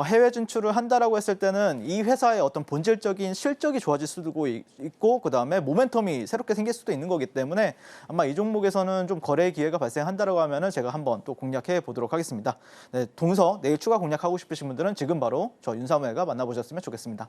해외 진출을 한다라고 했을 때는 이 회사의 어떤 본질적인 실적이 좋아질 수도 있고 그다음에 모멘텀이 새롭게 생길 수도 있는 거기 때문에 아마 이 종목에서는 좀 거래 기회가 발생한다라고 하면은 제가 한번 또 공략해 보도록 하겠습니다. 네, 동서 내일 추가 공략하고 싶으신 분들은 지금 바로 저 윤사무엘과 만나보셨으면 좋겠습니다.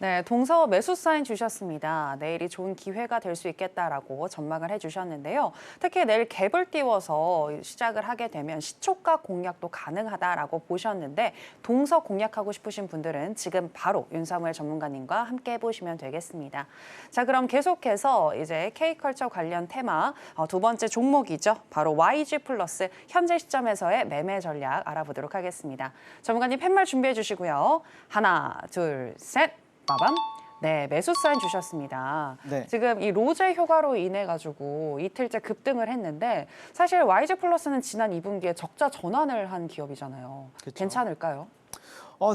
네, 동서 매수 사인 주셨습니다. 내일이 좋은 기회가 될 수 있겠다라고 전망을 해주셨는데요. 특히 내일 갭을 띄워서 시작을 하게 되면 시초가 공략도 가능하다라고 보셨는데 동서 공략하고 싶으신 분들은 지금 바로 윤사무엘 전문가님과 함께 해보시면 되겠습니다. 자, 그럼 계속해서 이제 K컬처 관련 테마 두 번째 종목이죠. 바로 YG 플러스 현재 시점에서의 매매 전략 알아보도록 하겠습니다. 전문가님 팻말 준비해 주시고요. 하나, 둘, 셋. 빠밤. 네, 매수 사인 주셨습니다. 네. 지금 이 로제 효과로 인해 가지고 이틀째 급등을 했는데 사실 YG 플러스는 지난 2분기에 적자 전환을 한 기업이잖아요. 그쵸. 괜찮을까요?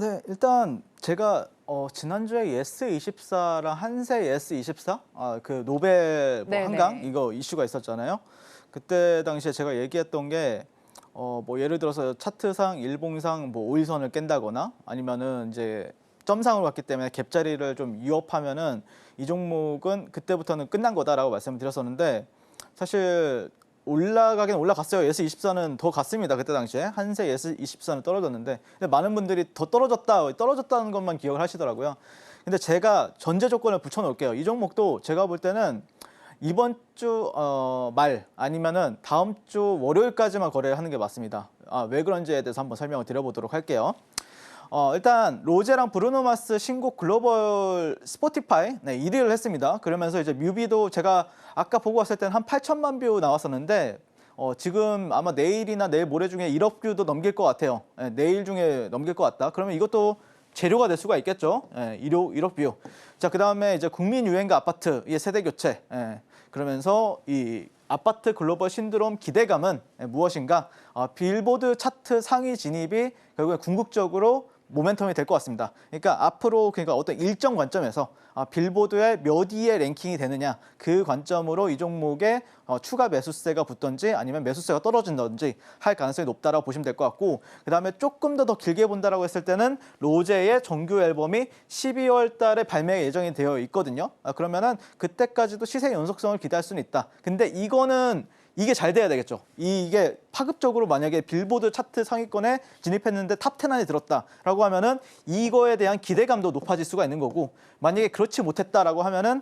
네, 일단 제가 지난주에 예스24랑 한세 예스24 그 노벨 뭐 네네. 한강 이거 이슈가 있었잖아요. 그때 당시에 제가 얘기했던 게 뭐 예를 들어서 차트상 일봉상 뭐 5일선을 깬다거나 아니면은 이제 점상으로 갔기 때문에 갭자리를 좀 위협하면은 이 종목은 그때부터는 끝난 거다라고 말씀을 드렸었는데 사실 올라가긴 올라갔어요. 예스24는 더 갔습니다. 그때 당시에 한세 예스24는 떨어졌는데 근데 많은 분들이 더 떨어졌다는 것만 기억을 하시더라고요. 근데 제가 전제 조건을 붙여놓을게요. 이 종목도 제가 볼 때는 이번 주 말 아니면은 다음 주 월요일까지만 거래를 하는 게 맞습니다. 왜 그런지에 대해서 한번 설명을 드려보도록 할게요. 일단 로제랑 브루노 마스 신곡 글로벌 스포티파이 1위를 했습니다. 그러면서 이제 뮤비도 제가 아까 보고 왔을 때는 한 8천만 뷰 나왔었는데 지금 아마 내일이나 내일 모레 중에 1억 뷰도 넘길 것 같아요. 내일 중에 넘길 것 같다. 그러면 이것도 재료가 될 수가 있겠죠. 1억 뷰. 자, 그다음에 이제 국민 유행가 아파트의 세대 교체. 그러면서 이 아파트 글로벌 신드롬 기대감은 무엇인가? 빌보드 차트 상위 진입이 결국에 궁극적으로 모멘텀이 될 것 같습니다. 그러니까 앞으로 어떤 일정 관점에서 빌보드의 몇 위에 랭킹이 되느냐 그 관점으로 이 종목에 추가 매수세가 붙던지 아니면 매수세가 떨어진다든지 할 가능성이 높다라고 보시면 될 것 같고 그다음에 조금 더 길게 본다라고 했을 때는 로제의 정규 앨범이 12월 달에 발매 예정이 되어 있거든요. 그러면은 그때까지도 시세 연속성을 기대할 수는 있다. 근데 이게 잘 돼야 되겠죠. 이게 파급적으로 만약에 빌보드 차트 상위권에 진입했는데 탑 10 안에 들었다라고 하면은 이거에 대한 기대감도 높아질 수가 있는 거고 만약에 그렇지 못했다라고 하면은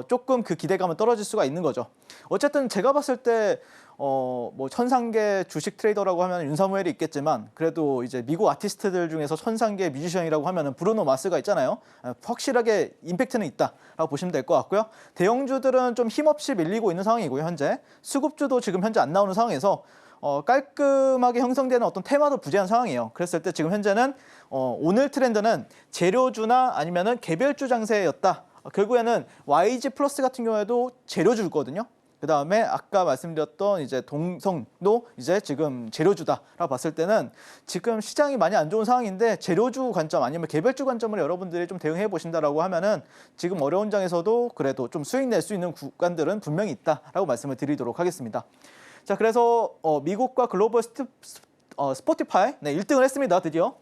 조금 그 기대감은 떨어질 수가 있는 거죠. 어쨌든 제가 봤을 때 뭐 천상계 주식 트레이더라고 하면 윤사무엘이 있겠지만 그래도 이제 미국 아티스트들 중에서 천상계 뮤지션이라고 하면은 브루노 마스가 있잖아요. 확실하게 임팩트는 있다라고 보시면 될 것 같고요. 대형주들은 좀 힘없이 밀리고 있는 상황이고요. 현재 수급주도 지금 현재 안 나오는 상황에서 깔끔하게 형성되는 어떤 테마도 부재한 상황이에요. 그랬을 때 지금 현재는 오늘 트렌드는 재료주나 아니면은 개별주 장세였다. 결국에는 YG 플러스 같은 경우에도 재료주거든요. 그 다음에 아까 말씀드렸던 이제 동성도 이제 지금 재료주다라고 봤을 때는 지금 시장이 많이 안 좋은 상황인데 재료주 관점 아니면 개별주 관점으로 여러분들이 좀 대응해 보신다라고 하면은 지금 어려운 장에서도 그래도 좀 수익 낼 수 있는 구간들은 분명히 있다라고 말씀을 드리도록 하겠습니다. 자, 그래서 미국과 글로벌 스포티파이 1등을 했습니다. 드디어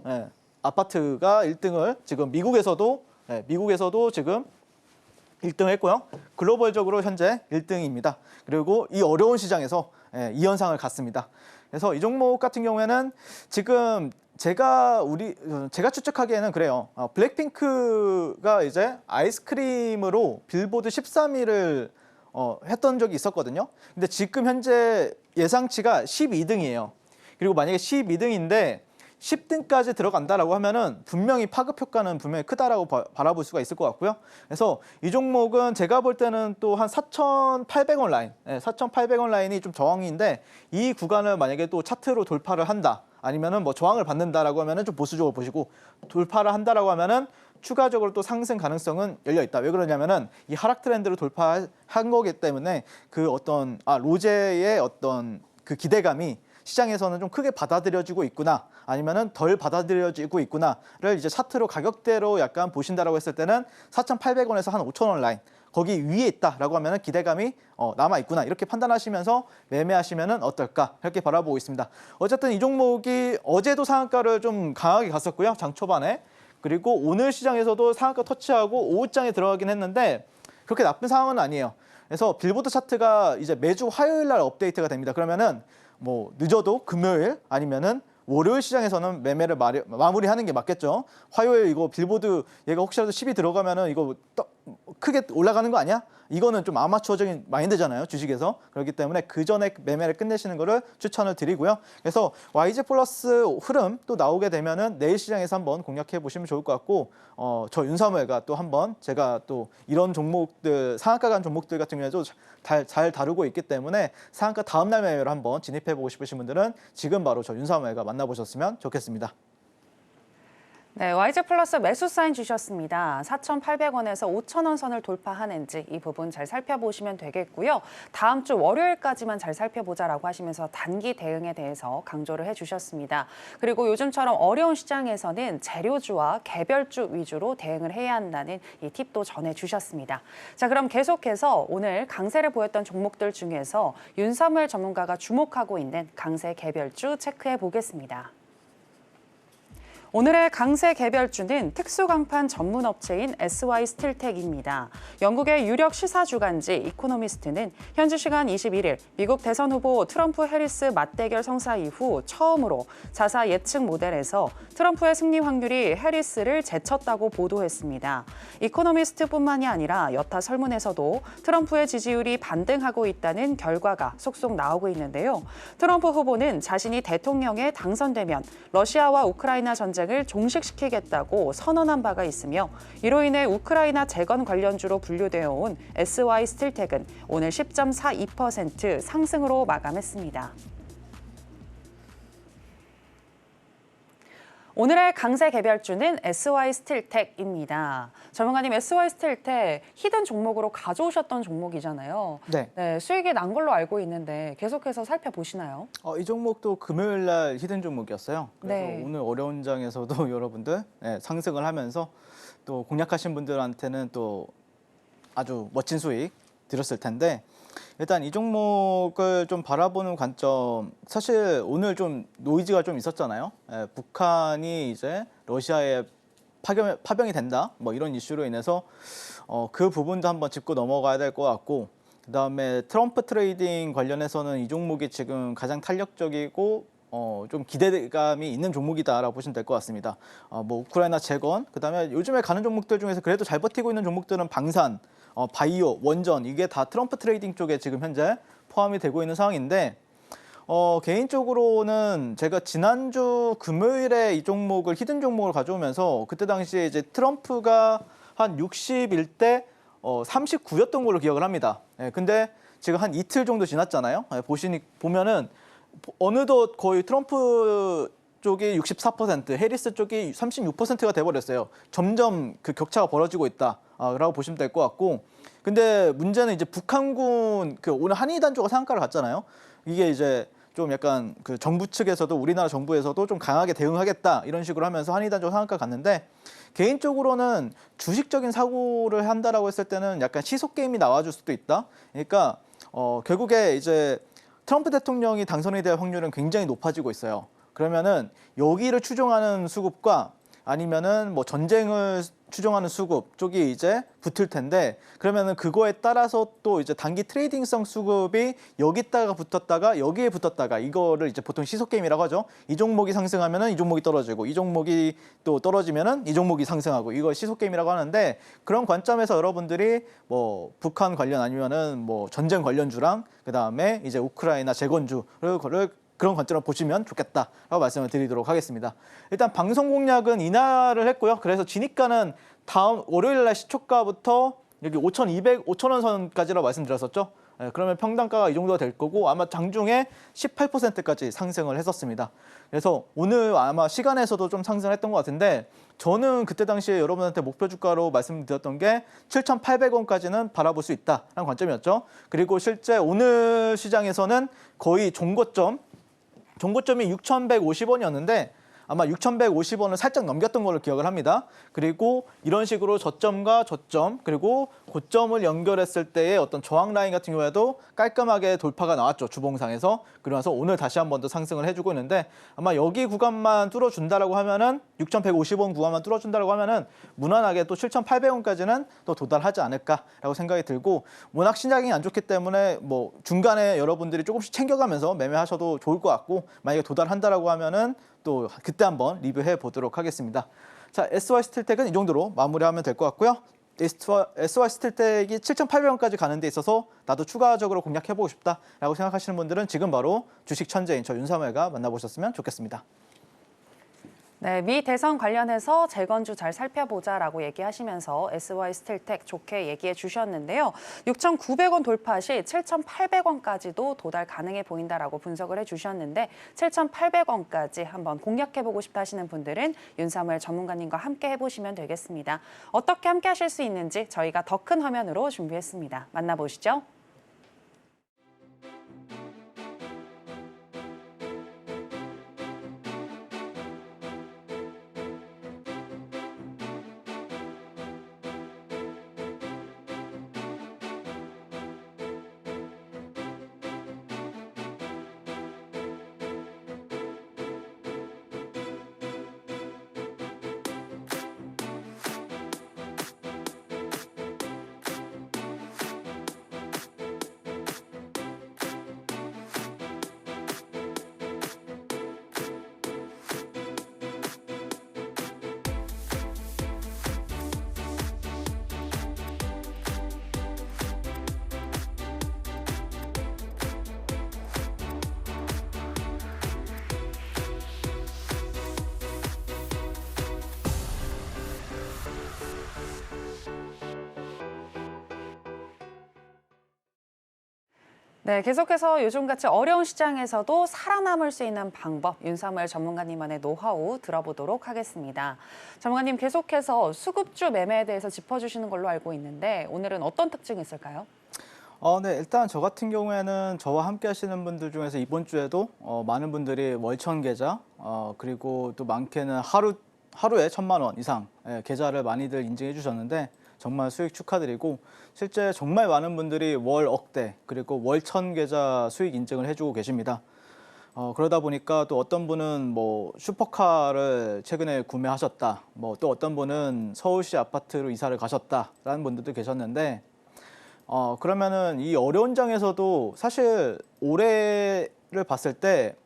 아파트가 1등을 지금 미국에서도 지금 1등 했고요. 글로벌적으로 현재 1등입니다. 그리고 이 어려운 시장에서 이 현상을 갖습니다. 그래서 이 종목 같은 경우에는 지금 제가 추측하기에는 그래요. 블랙핑크가 이제 아이스크림으로 빌보드 13위를 했던 적이 있었거든요. 근데 지금 현재 예상치가 12등이에요. 그리고 만약에 12등인데 10등까지 들어간다라고 하면은 분명히 파급 효과는 분명히 크다라고 바라볼 수가 있을 것 같고요. 그래서 이 종목은 제가 볼 때는 또 한 4,800원 라인, 4,800원 라인이 좀 저항인데 이 구간을 만약에 또 차트로 돌파를 한다, 아니면은 뭐 저항을 받는다라고 하면은 좀 보수적으로 보시고 돌파를 한다라고 하면은 추가적으로 또 상승 가능성은 열려 있다. 왜 그러냐면은 이 하락 트렌드를 돌파한 거기 때문에 그 어떤 로제의 어떤 그 기대감이 시장에서는 좀 크게 받아들여지고 있구나 아니면은 덜 받아들여지고 있구나를 이제 차트로 가격대로 약간 보신다라고 했을 때는 4,800원에서 한 5,000원 라인 거기 위에 있다라고 하면 기대감이 남아 있구나 이렇게 판단하시면서 매매하시면 어떨까 이렇게 바라보고 있습니다. 어쨌든 이 종목이 어제도 상한가를 좀 강하게 갔었고요. 장 초반에. 그리고 오늘 시장에서도 상한가 터치하고 오후장에 들어가긴 했는데 그렇게 나쁜 상황은 아니에요. 그래서 빌보드 차트가 이제 매주 화요일 날 업데이트가 됩니다. 그러면은 뭐 늦어도 금요일 아니면은 월요일 시장에서는 매매를 마무리하는 게 맞겠죠. 화요일 이거 빌보드 얘가 혹시라도 10이 들어가면은 이거 크게 올라가는 거 아니야? 이거는 좀 아마추어적인 마인드잖아요, 주식에서. 그렇기 때문에 그 전에 매매를 끝내시는 거를 추천을 드리고요. 그래서 YG 플러스 흐름 또 나오게 되면은 내일 시장에서 한번 공략해 보시면 좋을 것 같고, 저 윤사무엘가 또 한번 제가 또 이런 종목들 상한가 간 종목들 같은 경우에도 잘 다루고 있기 때문에 상한가 다음 날 매매를 한번 진입해 보고 싶으신 분들은 지금 바로 저 윤사무엘가 만나보셨으면 좋겠습니다. 네, YG 플러스 매수 사인 주셨습니다. 4,800원에서 5,000원 선을 돌파하는지 이 부분 잘 살펴보시면 되겠고요. 다음 주 월요일까지만 잘 살펴보자라고 하시면서 단기 대응에 대해서 강조를 해주셨습니다. 그리고 요즘처럼 어려운 시장에서는 재료주와 개별주 위주로 대응을 해야 한다는 이 팁도 전해주셨습니다. 자, 그럼 계속해서 오늘 강세를 보였던 종목들 중에서 윤사무엘 전문가가 주목하고 있는 강세 개별주 체크해 보겠습니다. 오늘의 강세 개별주는 특수강판 전문 업체인 SY 스틸텍입니다. 영국의 유력 시사 주간지 이코노미스트는 현지 시간 21일 미국 대선 후보 트럼프 해리스 맞대결 성사 이후 처음으로 자사 예측 모델에서 트럼프의 승리 확률이 해리스를 제쳤다고 보도했습니다. 이코노미스트뿐만이 아니라 여타 설문에서도 트럼프의 지지율이 반등하고 있다는 결과가 속속 나오고 있는데요. 트럼프 후보는 자신이 대통령에 당선되면 러시아와 우크라이나 전쟁을 종식시키겠다고 선언한 바가 있으며 이로 인해 우크라이나 재건 관련주로 분류되어 온 SY 스틸텍은 오늘 10.42% 상승으로 마감했습니다. 오늘의 강세 개별주는 SY 스틸텍입니다. 전문가님, SY 스틸텍 히든 종목으로 가져오셨던 종목이잖아요. 네. 수익이 난 걸로 알고 있는데 계속해서 살펴보시나요? 이 종목도 금요일 날 히든 종목이었어요. 그래서 네. 오늘 어려운 장에서도 여러분들 상승을 하면서 또 공략하신 분들한테는 또 아주 멋진 수익 드렸을 텐데, 일단 이 종목을 좀 바라보는 관점, 사실 오늘 좀 노이즈가 좀 있었잖아요. 북한이 이제 러시아에 파병이 된다, 뭐 이런 이슈로 인해서 그 부분도 한번 짚고 넘어가야 될 것 같고, 그다음에 트럼프 트레이딩 관련해서는 이 종목이 지금 가장 탄력적이고 좀 기대감이 있는 종목이다라고 보시면 될 것 같습니다. 뭐 우크라이나 재건, 그다음에 요즘에 가는 종목들 중에서 그래도 잘 버티고 있는 종목들은 방산, 바이오, 원전, 이게 다 트럼프 트레이딩 쪽에 지금 현재 포함이 되고 있는 상황인데, 개인적으로는 제가 지난주 금요일에 이 종목을 히든 종목을 가져오면서 그때 당시에 이제 트럼프가 한 61대 39였던 걸로 기억을 합니다. 근데 지금 한 이틀 정도 지났잖아요. 보면은 어느덧 거의 트럼프 쪽이 64%, 해리스 쪽이 36%가 돼버렸어요. 점점 그 격차가 벌어지고 있다라고 보시면 될 것 같고, 근데 문제는 이제 북한군 오늘 한의단조가 상한가를 갔잖아요. 이게 이제 좀 약간 그 정부 측에서도 우리나라 정부에서도 좀 강하게 대응하겠다 이런 식으로 하면서 한의단조 상한가 갔는데, 개인적으로는 주식적인 사고를 한다라고 했을 때는 약간 시속 게임이 나와줄 수도 있다. 그러니까 결국에 이제 트럼프 대통령이 당선이 될 확률은 굉장히 높아지고 있어요. 그러면은 여기를 추종하는 수급과 아니면은 뭐 전쟁을 추종하는 수급 쪽이 이제 붙을 텐데, 그러면은 그거에 따라서 또 이제 단기 트레이딩성 수급이 여기다가 붙었다가 여기에 붙었다가, 이거를 이제 보통 시속 게임이라고 하죠. 이 종목이 상승하면은 이 종목이 떨어지고, 이 종목이 또 떨어지면은 이 종목이 상승하고, 이걸 시속 게임이라고 하는데, 그런 관점에서 여러분들이 뭐 북한 관련 아니면은 뭐 전쟁 관련주랑 그다음에 이제 우크라이나 재건주를 그런 관점으로 보시면 좋겠다라고 말씀을 드리도록 하겠습니다. 일단 방송 공략은 인하를 했고요. 그래서 진입가는 다음 월요일 날 시초가부터 여기 5,200, 5,000원 선까지라고 말씀드렸었죠. 그러면 평단가가 이 정도가 될 거고, 아마 장중에 18%까지 상승을 했었습니다. 그래서 오늘 아마 시간에서도 좀 상승했던 것 같은데, 저는 그때 당시에 여러분한테 목표 주가로 말씀드렸던 게 7,800원까지는 바라볼 수 있다라는 관점이었죠. 그리고 실제 오늘 시장에서는 거의 종고점이 6,150원이었는데 아마 6,150원을 살짝 넘겼던 걸로 기억을 합니다. 그리고 이런 식으로 저점과 저점 그리고 고점을 연결했을 때의 어떤 저항 라인 같은 경우에도 깔끔하게 돌파가 나왔죠. 주봉상에서. 그러면서 오늘 다시 한 번 더 상승을 해주고 있는데 아마 여기 구간만 뚫어준다라고 하면은 6,150원 구간만 뚫어준다라고 하면은 무난하게 또 7,800원까지는 또 도달하지 않을까라고 생각이 들고 워낙 시장이 안 좋기 때문에 뭐 중간에 여러분들이 조금씩 챙겨가면서 매매하셔도 좋을 것 같고 만약에 도달한다라고 하면은 또 그때 한번 리뷰해 보도록 하겠습니다. 자, SY 스틸텍은 이 정도로 마무리하면 될 것 같고요. SY 스틸텍이 7,800원까지 가는 데 있어서 나도 추가적으로 공략해보고 싶다라고 생각하시는 분들은 지금 바로 주식 천재인 저 윤사무엘과 만나보셨으면 좋겠습니다. 네, 미 대선 관련해서 재건주 잘 살펴보자라고 얘기하시면서 SY 스틸텍 좋게 얘기해 주셨는데요. 6,900원 돌파 시 7,800원까지도 도달 가능해 보인다라고 분석을 해주셨는데 7,800원까지 한번 공략해보고 싶다 하시는 분들은 윤사무엘 전문가님과 함께 해보시면 되겠습니다. 어떻게 함께 하실 수 있는지 저희가 더 큰 화면으로 준비했습니다. 만나보시죠. 네, 계속해서 요즘같이 어려운 시장에서도 살아남을 수 있는 방법, 윤사무엘 전문가님만의 노하우 들어보도록 하겠습니다. 전문가님 계속해서 수급주 매매에 대해서 짚어주시는 걸로 알고 있는데 오늘은 어떤 특징이 있을까요? 네, 일단 저 같은 경우에는 저와 함께 하시는 분들 중에서 이번 주에도 많은 분들이 월천 계좌 그리고 또 많게는 하루에 1,000만 원 이상 계좌를 많이들 인증해 주셨는데 정말 수익 축하드리고 실제 정말 많은 분들이 월 억대 그리고 월 1,000 계좌 수익 인증을 해주고 계십니다. 그러다 보니까 또 어떤 분은 뭐 슈퍼카를 최근에 구매하셨다, 뭐 또 어떤 분은 서울시 아파트로 이사를 가셨다라는 분들도 계셨는데 그러면은 이 어려운 장에서도 사실 올해를 봤을 때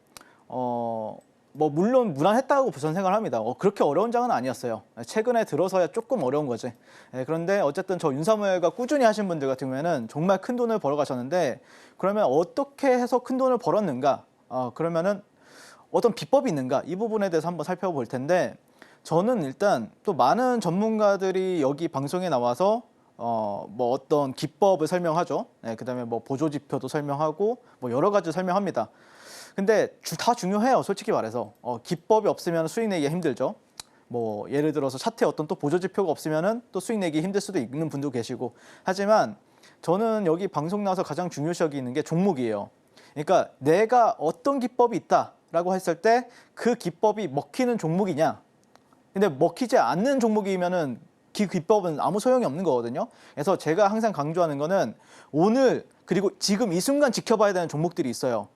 뭐 물론 무난했다고 저는 생각을 합니다. 그렇게 어려운 장은 아니었어요. 최근에 들어서야 조금 어려운 거지. 그런데 어쨌든 저 윤사무엘과 꾸준히 하신 분들 같은 경우에는 정말 큰 돈을 벌어 가셨는데 그러면 어떻게 해서 큰 돈을 벌었는가? 그러면은 어떤 비법이 있는가? 이 부분에 대해서 한번 살펴볼 텐데 저는 일단 또 많은 전문가들이 여기 방송에 나와서 뭐 어떤 기법을 설명하죠. 그다음에 뭐 보조지표도 설명하고 뭐 여러 가지 설명합니다. 근데 다 중요해요. 솔직히 말해서 기법이 없으면 수익 내기가 힘들죠. 뭐 예를 들어서 차트에 어떤 또 보조지표가 없으면은 또 수익 내기 힘들 수도 있는 분도 계시고 하지만 저는 여기 방송 나와서 가장 중요시 여기는 게 종목이에요. 그러니까 내가 어떤 기법이 있다라고 했을 때 그 기법이 먹히는 종목이냐. 근데 먹히지 않는 종목이면은 그 기법은 아무 소용이 없는 거거든요. 그래서 제가 항상 강조하는 거는 오늘 그리고 지금 이 순간 지켜봐야 되는 종목들이 있어요.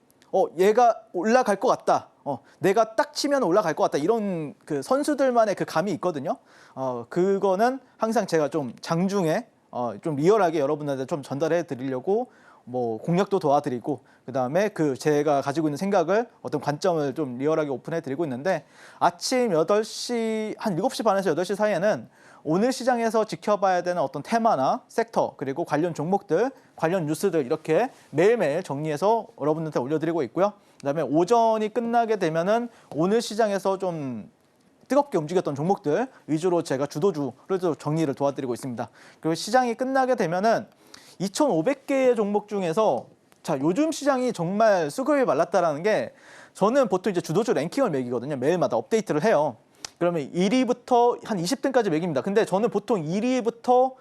얘가 올라갈 것 같다. 내가 딱 치면 올라갈 것 같다. 이런 그 선수들만의 그 감이 있거든요. 그거는 항상 제가 좀 장중에 좀 리얼하게 여러분들한테 좀 전달해 드리려고 뭐 공략도 도와드리고 그다음에 그 제가 가지고 있는 생각을 어떤 관점을 좀 리얼하게 오픈해 드리고 있는데 아침 8시 한 7시 반에서 8시 사이에는 오늘 시장에서 지켜봐야 되는 어떤 테마나 섹터 그리고 관련 종목들, 관련 뉴스들 이렇게 매일매일 정리해서 여러분들한테 올려드리고 있고요. 그다음에 오전이 끝나게 되면은 오늘 시장에서 좀 뜨겁게 움직였던 종목들 위주로 제가 주도주를 정리를 도와드리고 있습니다. 그리고 시장이 끝나게 되면은 2,500개의 종목 중에서 자 요즘 시장이 정말 수급이 말랐다라는 게 저는 보통 이제 주도주 랭킹을 매기거든요. 매일마다 업데이트를 해요. 그러면 1위부터 한 20등까지 매깁니다. 근데 저는 보통 1위부터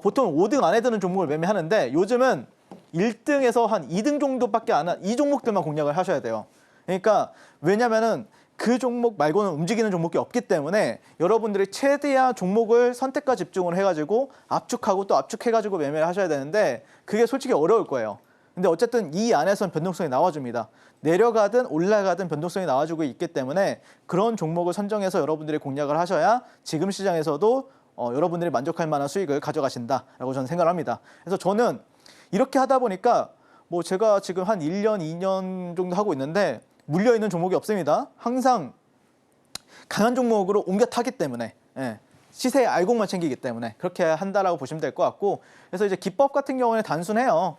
보통 5등 안에 드는 종목을 매매하는데 요즘은 1등에서 한 2등 정도밖에 안 한 이 종목들만 공략을 하셔야 돼요. 그러니까 왜냐면은 그 종목 말고는 움직이는 종목이 없기 때문에 여러분들이 최대한 종목을 선택과 집중을 해가지고 압축하고 또 압축해가지고 매매를 하셔야 되는데 그게 솔직히 어려울 거예요. 근데 어쨌든 이 안에서는 변동성이 나와줍니다. 내려가든 올라가든 변동성이 나와주고 있기 때문에 그런 종목을 선정해서 여러분들이 공략을 하셔야 지금 시장에서도 여러분들이 만족할 만한 수익을 가져가신다라고 저는 생각을 합니다. 그래서 저는 이렇게 하다 보니까 뭐 제가 지금 한 1년, 2년 정도 하고 있는데 물려있는 종목이 없습니다. 항상 강한 종목으로 옮겨 타기 때문에 시세의 알곡만 챙기기 때문에 그렇게 한다라고 보시면 될 것 같고 그래서 이제 기법 같은 경우는 단순해요.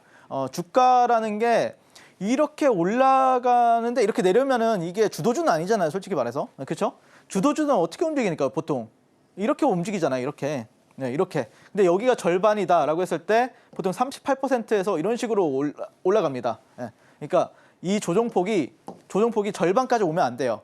주가라는 게 이렇게 올라가는데 이렇게 내려면은 이게 주도주는 아니잖아요. 솔직히 말해서. 그렇죠? 주도주는 어떻게 움직이니까 보통 이렇게 움직이잖아요. 이렇게. 이렇게. 근데 여기가 절반이다라고 했을 때 보통 38%에서 이런 식으로 올라갑니다. 그러니까 이 조정폭이 절반까지 오면 안 돼요.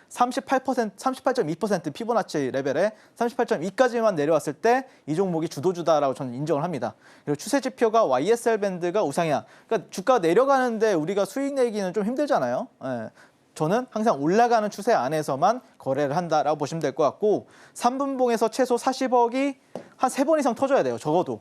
38.2% 피보나치 레벨에 38.2까지만 내려왔을 때 이 종목이 주도주다라고 저는 인정을 합니다. 그리고 추세 지표가 YSL 밴드가 우상향. 그러니까 주가가 내려가는데 우리가 수익 내기는 좀 힘들잖아요. 저는 항상 올라가는 추세 안에서만 거래를 한다라고 보시면 될 것 같고 3분봉에서 최소 40억이 한 3번 이상 터져야 돼요. 적어도.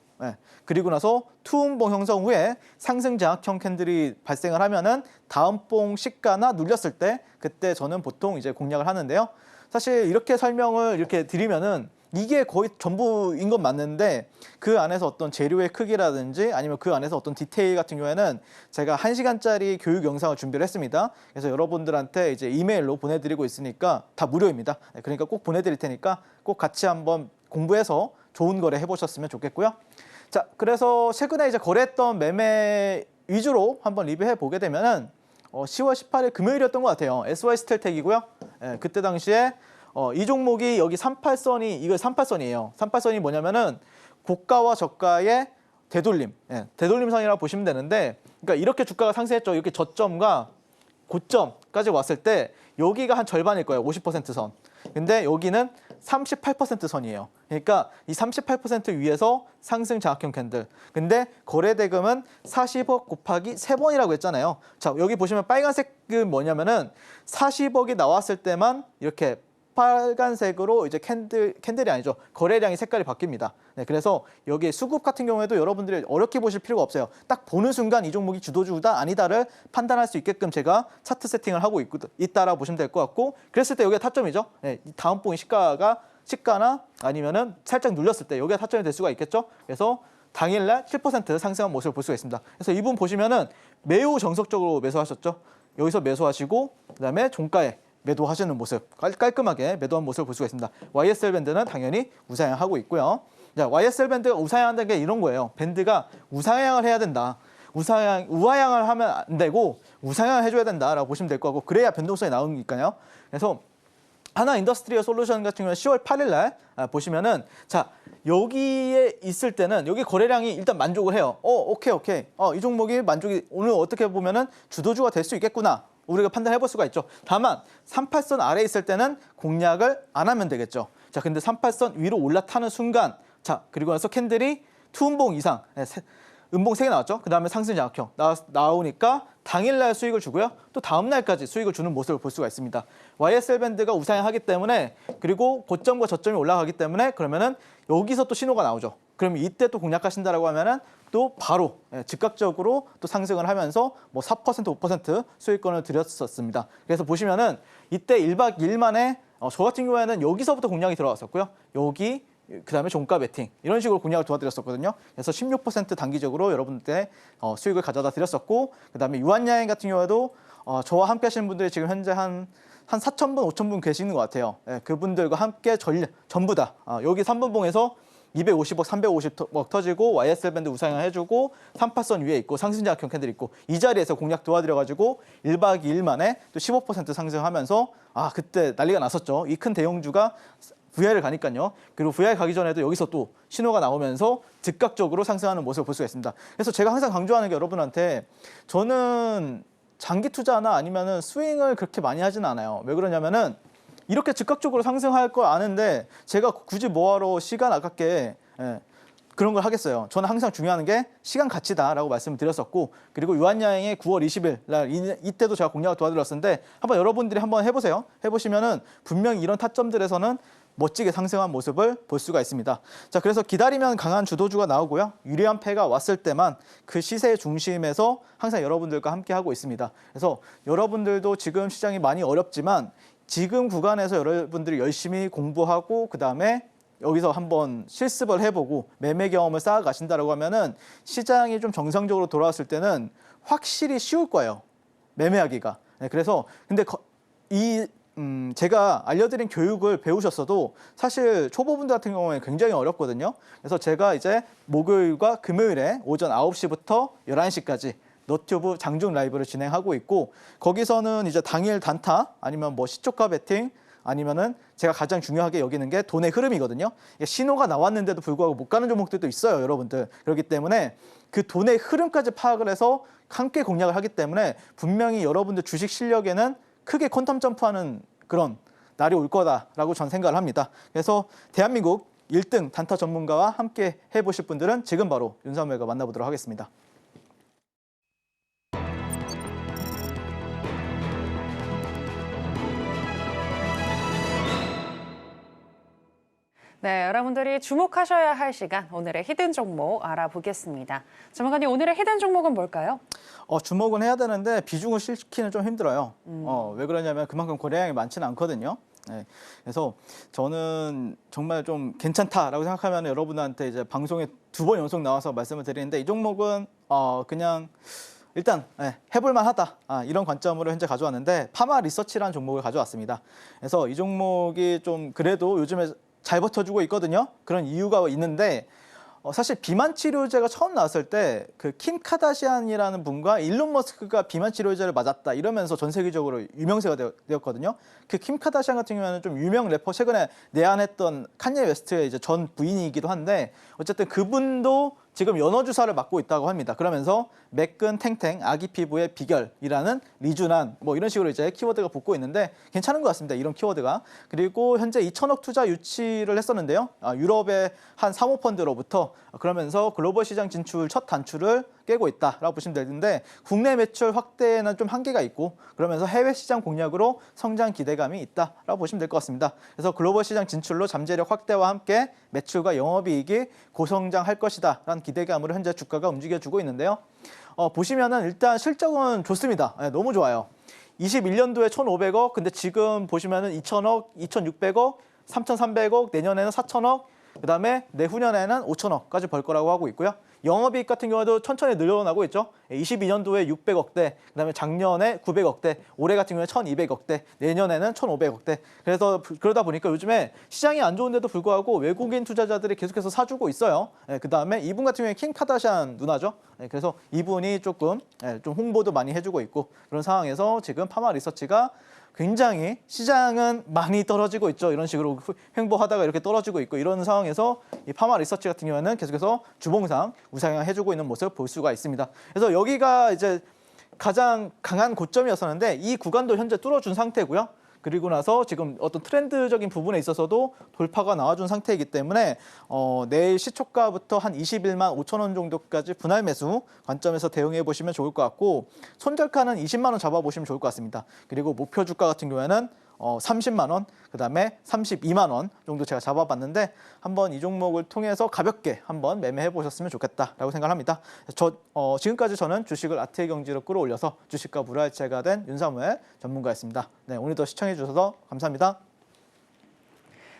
그리고 나서 투음봉 형성 후에 상승 장악형 캔들이 발생을 하면은 다음 봉 시가나 눌렸을 때 그때 저는 보통 이제 공략을 하는데요. 사실 이렇게 설명을 이렇게 드리면은 이게 거의 전부인 건 맞는데 그 안에서 어떤 재료의 크기라든지 아니면 그 안에서 어떤 디테일 같은 경우에는 제가 1시간짜리 교육 영상을 준비를 했습니다. 그래서 여러분들한테 이제 이메일로 보내드리고 있으니까 다 무료입니다. 그러니까 꼭 보내드릴 테니까 꼭 같이 한번 공부해서 좋은 거래 해보셨으면 좋겠고요. 자, 그래서 최근에 이제 거래했던 매매 위주로 한번 리뷰해 보게 되면은 10월 18일 금요일이었던 것 같아요. SY 스텔텍이고요. 그때 당시에 이 종목이 여기 38선이 이거 38선이에요. 38선이 뭐냐면은 고가와 저가의 되돌림, 되돌림선이라고 보시면 되는데, 그러니까 이렇게 주가가 상승했죠. 이렇게 저점과 고점까지 왔을 때 여기가 한 절반일 거예요. 50% 선. 근데 여기는 38% 선이에요. 그러니까 이 38% 위에서 상승 장악형 캔들. 근데 거래 대금은 40억 곱하기 3번이라고 했잖아요. 자, 여기 보시면 빨간색은 뭐냐면은 40억이 나왔을 때만 이렇게 빨간색으로 이제 캔들이 아니죠. 거래량이 색깔이 바뀝니다. 그래서 여기 수급 같은 경우에도 여러분들이 어렵게 보실 필요가 없어요. 딱 보는 순간 이 종목이 주도주다 아니다를 판단할 수 있게끔 제가 차트 세팅을 하고 있다라고 보시면 될 것 같고 그랬을 때 여기가 타점이죠. 다음 봉이 시가나 아니면은 살짝 눌렸을 때 여기가 타점이 될 수가 있겠죠. 그래서 당일날 7% 상승한 모습을 볼 수가 있습니다. 그래서 이분 보시면은 매우 정석적으로 매수하셨죠. 여기서 매수하시고 그다음에 종가에 매도하시는 모습, 깔끔하게 매도한 모습을 볼 수가 있습니다. YSL 밴드는 당연히 우상향하고 있고요. 자, YSL 밴드가 우상향한다는 게 이런 거예요. 밴드가 우상향을 해야 된다. 우하향을 하면 안 되고 우상향을 해줘야 된다라고 보시면 될 거고 그래야 변동성이 나오니까요. 그래서 하나 인더스트리얼 솔루션 같은 경우는 10월 8일 날 보시면은 자 여기에 있을 때는 여기 거래량이 일단 만족을 해요. 오케이. 이 종목이 만족이 오늘 어떻게 보면은 주도주가 될 수 있겠구나. 우리가 판단해 볼 수가 있죠. 다만 38선 아래에 있을 때는 공략을 안 하면 되겠죠. 자, 근데 38선 위로 올라타는 순간 자, 그리고 나서 캔들이 투음봉 이상 음봉 3개 나왔죠. 그 다음에 상승 장악형 나오니까 당일날 수익을 주고요. 또 다음날까지 수익을 주는 모습을 볼 수가 있습니다. YSL 밴드가 우상향하기 때문에 그리고 고점과 저점이 올라가기 때문에 그러면은 여기서 또 신호가 나오죠. 그럼 이때 또 공략하신다라고 하면은 또 바로 즉각적으로 또 상승을 하면서 뭐 4% 5% 수익권을 드렸었습니다. 그래서 보시면은 이때 1박 2일 만에 저 같은 경우에는 여기서부터 공략이 들어왔었고요. 여기 그다음에 종가 베팅 이런 식으로 공략을 도와드렸었거든요. 그래서 16% 단기적으로 여러분들 수익을 가져다 드렸었고 그다음에 유한야행 같은 경우에도 저와 함께 하시는 분들이 지금 현재 한 4,000분, 5,000분 계시는 것 같아요. 그분들과 함께 전부 다 여기 3분봉에서 250억, 350억 터지고 YSL 밴드 우상향 해주고 38선 위에 있고 상승장악형 캔들 있고 이 자리에서 공략 도와드려가지고 1박 2일 만에 또 15% 상승하면서 그때 난리가 났었죠. 이 큰 대형주가 VI를 가니까요. 그리고 VI 가기 전에도 여기서 또 신호가 나오면서 즉각적으로 상승하는 모습을 볼 수가 있습니다. 그래서 제가 항상 강조하는 게 여러분한테 저는 장기 투자나 아니면은 스윙을 그렇게 많이 하진 않아요. 왜 그러냐면은 이렇게 즉각적으로 상승할 걸 아는데 제가 굳이 뭐하러 시간 아깝게 그런 걸 하겠어요. 저는 항상 중요한 게 시간 가치다라고 말씀을 드렸었고, 그리고 유한야행의 9월 20일 날 이때도 제가 공략을 도와드렸었는데 한번 여러분들이 한번 해보세요. 해보시면은 분명히 이런 타점들에서는 멋지게 상승한 모습을 볼 수가 있습니다. 자, 그래서 기다리면 강한 주도주가 나오고요. 유리한 패가 왔을 때만 그 시세의 중심에서 항상 여러분들과 함께 하고 있습니다. 그래서 여러분들도 지금 시장이 많이 어렵지만 지금 구간에서 여러분들이 열심히 공부하고 그다음에 여기서 한번 실습을 해보고 매매 경험을 쌓아가신다라고 하면은 시장이 좀 정상적으로 돌아왔을 때는 확실히 쉬울 거예요. 매매하기가. 네, 그래서 근데 제가 알려드린 교육을 배우셨어도 사실 초보분들 같은 경우에 굉장히 어렵거든요. 그래서 제가 이제 목요일과 금요일에 오전 9시부터 11시까지 너튜브 장중 라이브를 진행하고 있고, 거기서는 이제 당일 단타 아니면 뭐 시초가 베팅 아니면은 제가 가장 중요하게 여기는 게 돈의 흐름이거든요. 신호가 나왔는데도 불구하고 못 가는 종목들도 있어요, 여러분들. 그렇기 때문에 그 돈의 흐름까지 파악을 해서 함께 공략을 하기 때문에 분명히 여러분들 주식 실력에는 크게 퀀텀 점프하는 그런 날이 올 거다라고 전 생각을 합니다. 그래서 대한민국 1등 단타 전문가와 함께 해보실 분들은 지금 바로 윤사무엘과 만나보도록 하겠습니다. 네, 여러분들이 주목하셔야 할 시간, 오늘의 히든 종목 알아보겠습니다. 전문가님, 오늘의 히든 종목은 뭘까요? 주목은 해야 되는데 비중을 실기는 좀 힘들어요. 왜 그러냐면 그만큼 거래량이 많지는 않거든요. 네, 그래서 저는 정말 좀 괜찮다라고 생각하면 여러분한테 이제 방송에 2번 연속 나와서 말씀을 드리는데, 이 종목은 그냥 일단 해볼만 하다, 이런 관점으로 현재 가져왔는데 파마 리서치라는 종목을 가져왔습니다. 그래서 이 종목이 좀 그래도 요즘에 잘 버텨주고 있거든요. 그런 이유가 있는데 사실 비만 치료제가 처음 나왔을 때 그 킴 카다시안이라는 분과 일론 머스크가 비만 치료제를 맞았다 이러면서 전 세계적으로 유명세가 되었거든요. 그 킴 카다시안 같은 경우에는 좀 유명 래퍼, 최근에 내한했던 칸예 웨스트의 이제 전 부인이기도 한데 어쨌든 그분도 지금 연어 주사를 맞고 있다고 합니다. 그러면서 매끈 탱탱 아기 피부의 비결이라는 리주난 뭐 이런 식으로 이제 키워드가 붙고 있는데 괜찮은 것 같습니다. 이런 키워드가. 그리고 현재 2천억 투자 유치를 했었는데요. 유럽의 한 사모펀드로부터, 그러면서 글로벌 시장 진출 첫 단추를 깨고 있다라고 보시면 되는데, 국내 매출 확대에는 좀 한계가 있고 그러면서 해외 시장 공략으로 성장 기대감이 있다라고 보시면 될 것 같습니다. 그래서 글로벌 시장 진출로 잠재력 확대와 함께 매출과 영업이익이 고성장할 것이다라는 기대감으로 현재 주가가 움직여주고 있는데요. 보시면은 일단 실적은 좋습니다. 너무 좋아요. 21년도에 1,500억, 근데 지금 보시면은 2,000억, 2,600억, 3,300억, 내년에는 4,000억, 그다음에 내후년에는 5,000억까지 벌 거라고 하고 있고요. 영업이익 같은 경우도 천천히 늘어나고 있죠. 22년도에 600억대, 그다음에 작년에 900억대, 올해 같은 경우에 1,200억대, 내년에는 1,500억대. 그래서 그러다 보니까 요즘에 시장이 안 좋은데도 불구하고 외국인 투자자들이 계속해서 사주고 있어요. 그다음에 이분 같은 경우에 킴 카다시안 누나죠. 그래서 이분이 조금 좀 홍보도 많이 해주고 있고 그런 상황에서 지금 파마 리서치가 굉장히 시장은 많이 떨어지고 있죠. 이런 식으로 횡보하다가 이렇게 떨어지고 있고 이런 상황에서 이 파마 리서치 같은 경우에는 계속해서 주봉상 우상향 해주고 있는 모습을 볼 수가 있습니다. 그래서 여기가 이제 가장 강한 고점이었었는데 이 구간도 현재 뚫어준 상태고요. 그리고 나서 지금 어떤 트렌드적인 부분에 있어서도 돌파가 나와준 상태이기 때문에 내일 시초가부터 한 21만 5천 원 정도까지 분할 매수 관점에서 대응해 보시면 좋을 것 같고, 손절가는 20만 원 잡아보시면 좋을 것 같습니다. 그리고 목표 주가 같은 경우에는 30만 원, 그다음에 32만 원 정도 제가 잡아봤는데 한번 이 종목을 통해서 가볍게 한번 매매해 보셨으면 좋겠다라고 생각합니다. 지금까지 저는 주식을 아트의 경지로 끌어올려서 주식과 물화일체가 된 윤사무엘 전문가였습니다. 네, 오늘도 시청해 주셔서 감사합니다.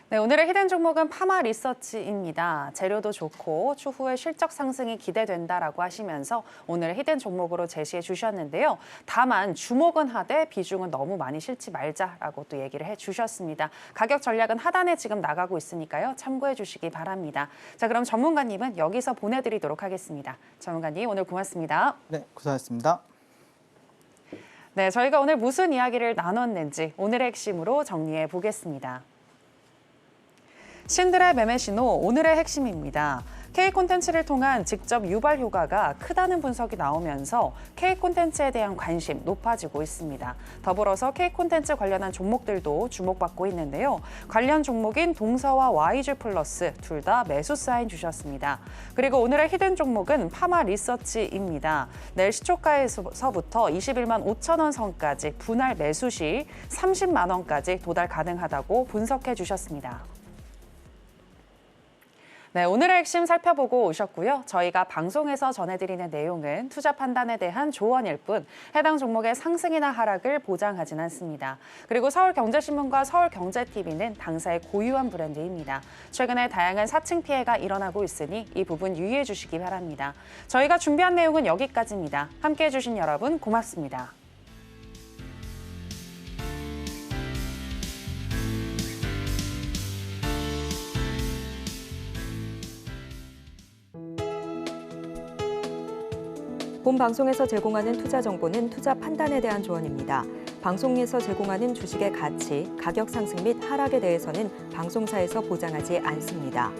네, 오늘의 히든 종목은 파마 리서치입니다. 재료도 좋고 추후에 실적 상승이 기대된다라고 하시면서 오늘의 히든 종목으로 제시해 주셨는데요. 다만 주목은 하되 비중은 너무 많이 실지 말자라고 또 얘기를 해주셨습니다. 가격 전략은 하단에 지금 나가고 있으니까요. 참고해 주시기 바랍니다. 자, 그럼 전문가님은 여기서 보내드리도록 하겠습니다. 전문가님, 오늘 고맙습니다. 네, 고생하셨습니다. 네, 저희가 오늘 무슨 이야기를 나눴는지 오늘의 핵심으로 정리해 보겠습니다. 신들의 매매 신호, 오늘의 핵심입니다. K 콘텐츠를 통한 직접 유발 효과가 크다는 분석이 나오면서 K 콘텐츠에 대한 관심 높아지고 있습니다. 더불어서 K 콘텐츠 관련한 종목들도 주목받고 있는데요. 관련 종목인 동서와 YG 플러스 둘 다 매수 사인 주셨습니다. 그리고 오늘의 히든 종목은 파마 리서치입니다. 내일 시초가에서부터 21만 5천 원 선까지 분할 매수 시 30만 원까지 도달 가능하다고 분석해 주셨습니다. 네, 오늘의 핵심 살펴보고 오셨고요. 저희가 방송에서 전해드리는 내용은 투자 판단에 대한 조언일 뿐 해당 종목의 상승이나 하락을 보장하진 않습니다. 그리고 서울경제신문과 서울경제TV는 당사의 고유한 브랜드입니다. 최근에 다양한 사칭 피해가 일어나고 있으니 이 부분 유의해 주시기 바랍니다. 저희가 준비한 내용은 여기까지입니다. 함께해 주신 여러분 고맙습니다. 본 방송에서 제공하는 투자 정보는 투자 판단에 대한 조언입니다. 방송에서 제공하는 주식의 가치, 가격 상승 및 하락에 대해서는 방송사에서 보장하지 않습니다.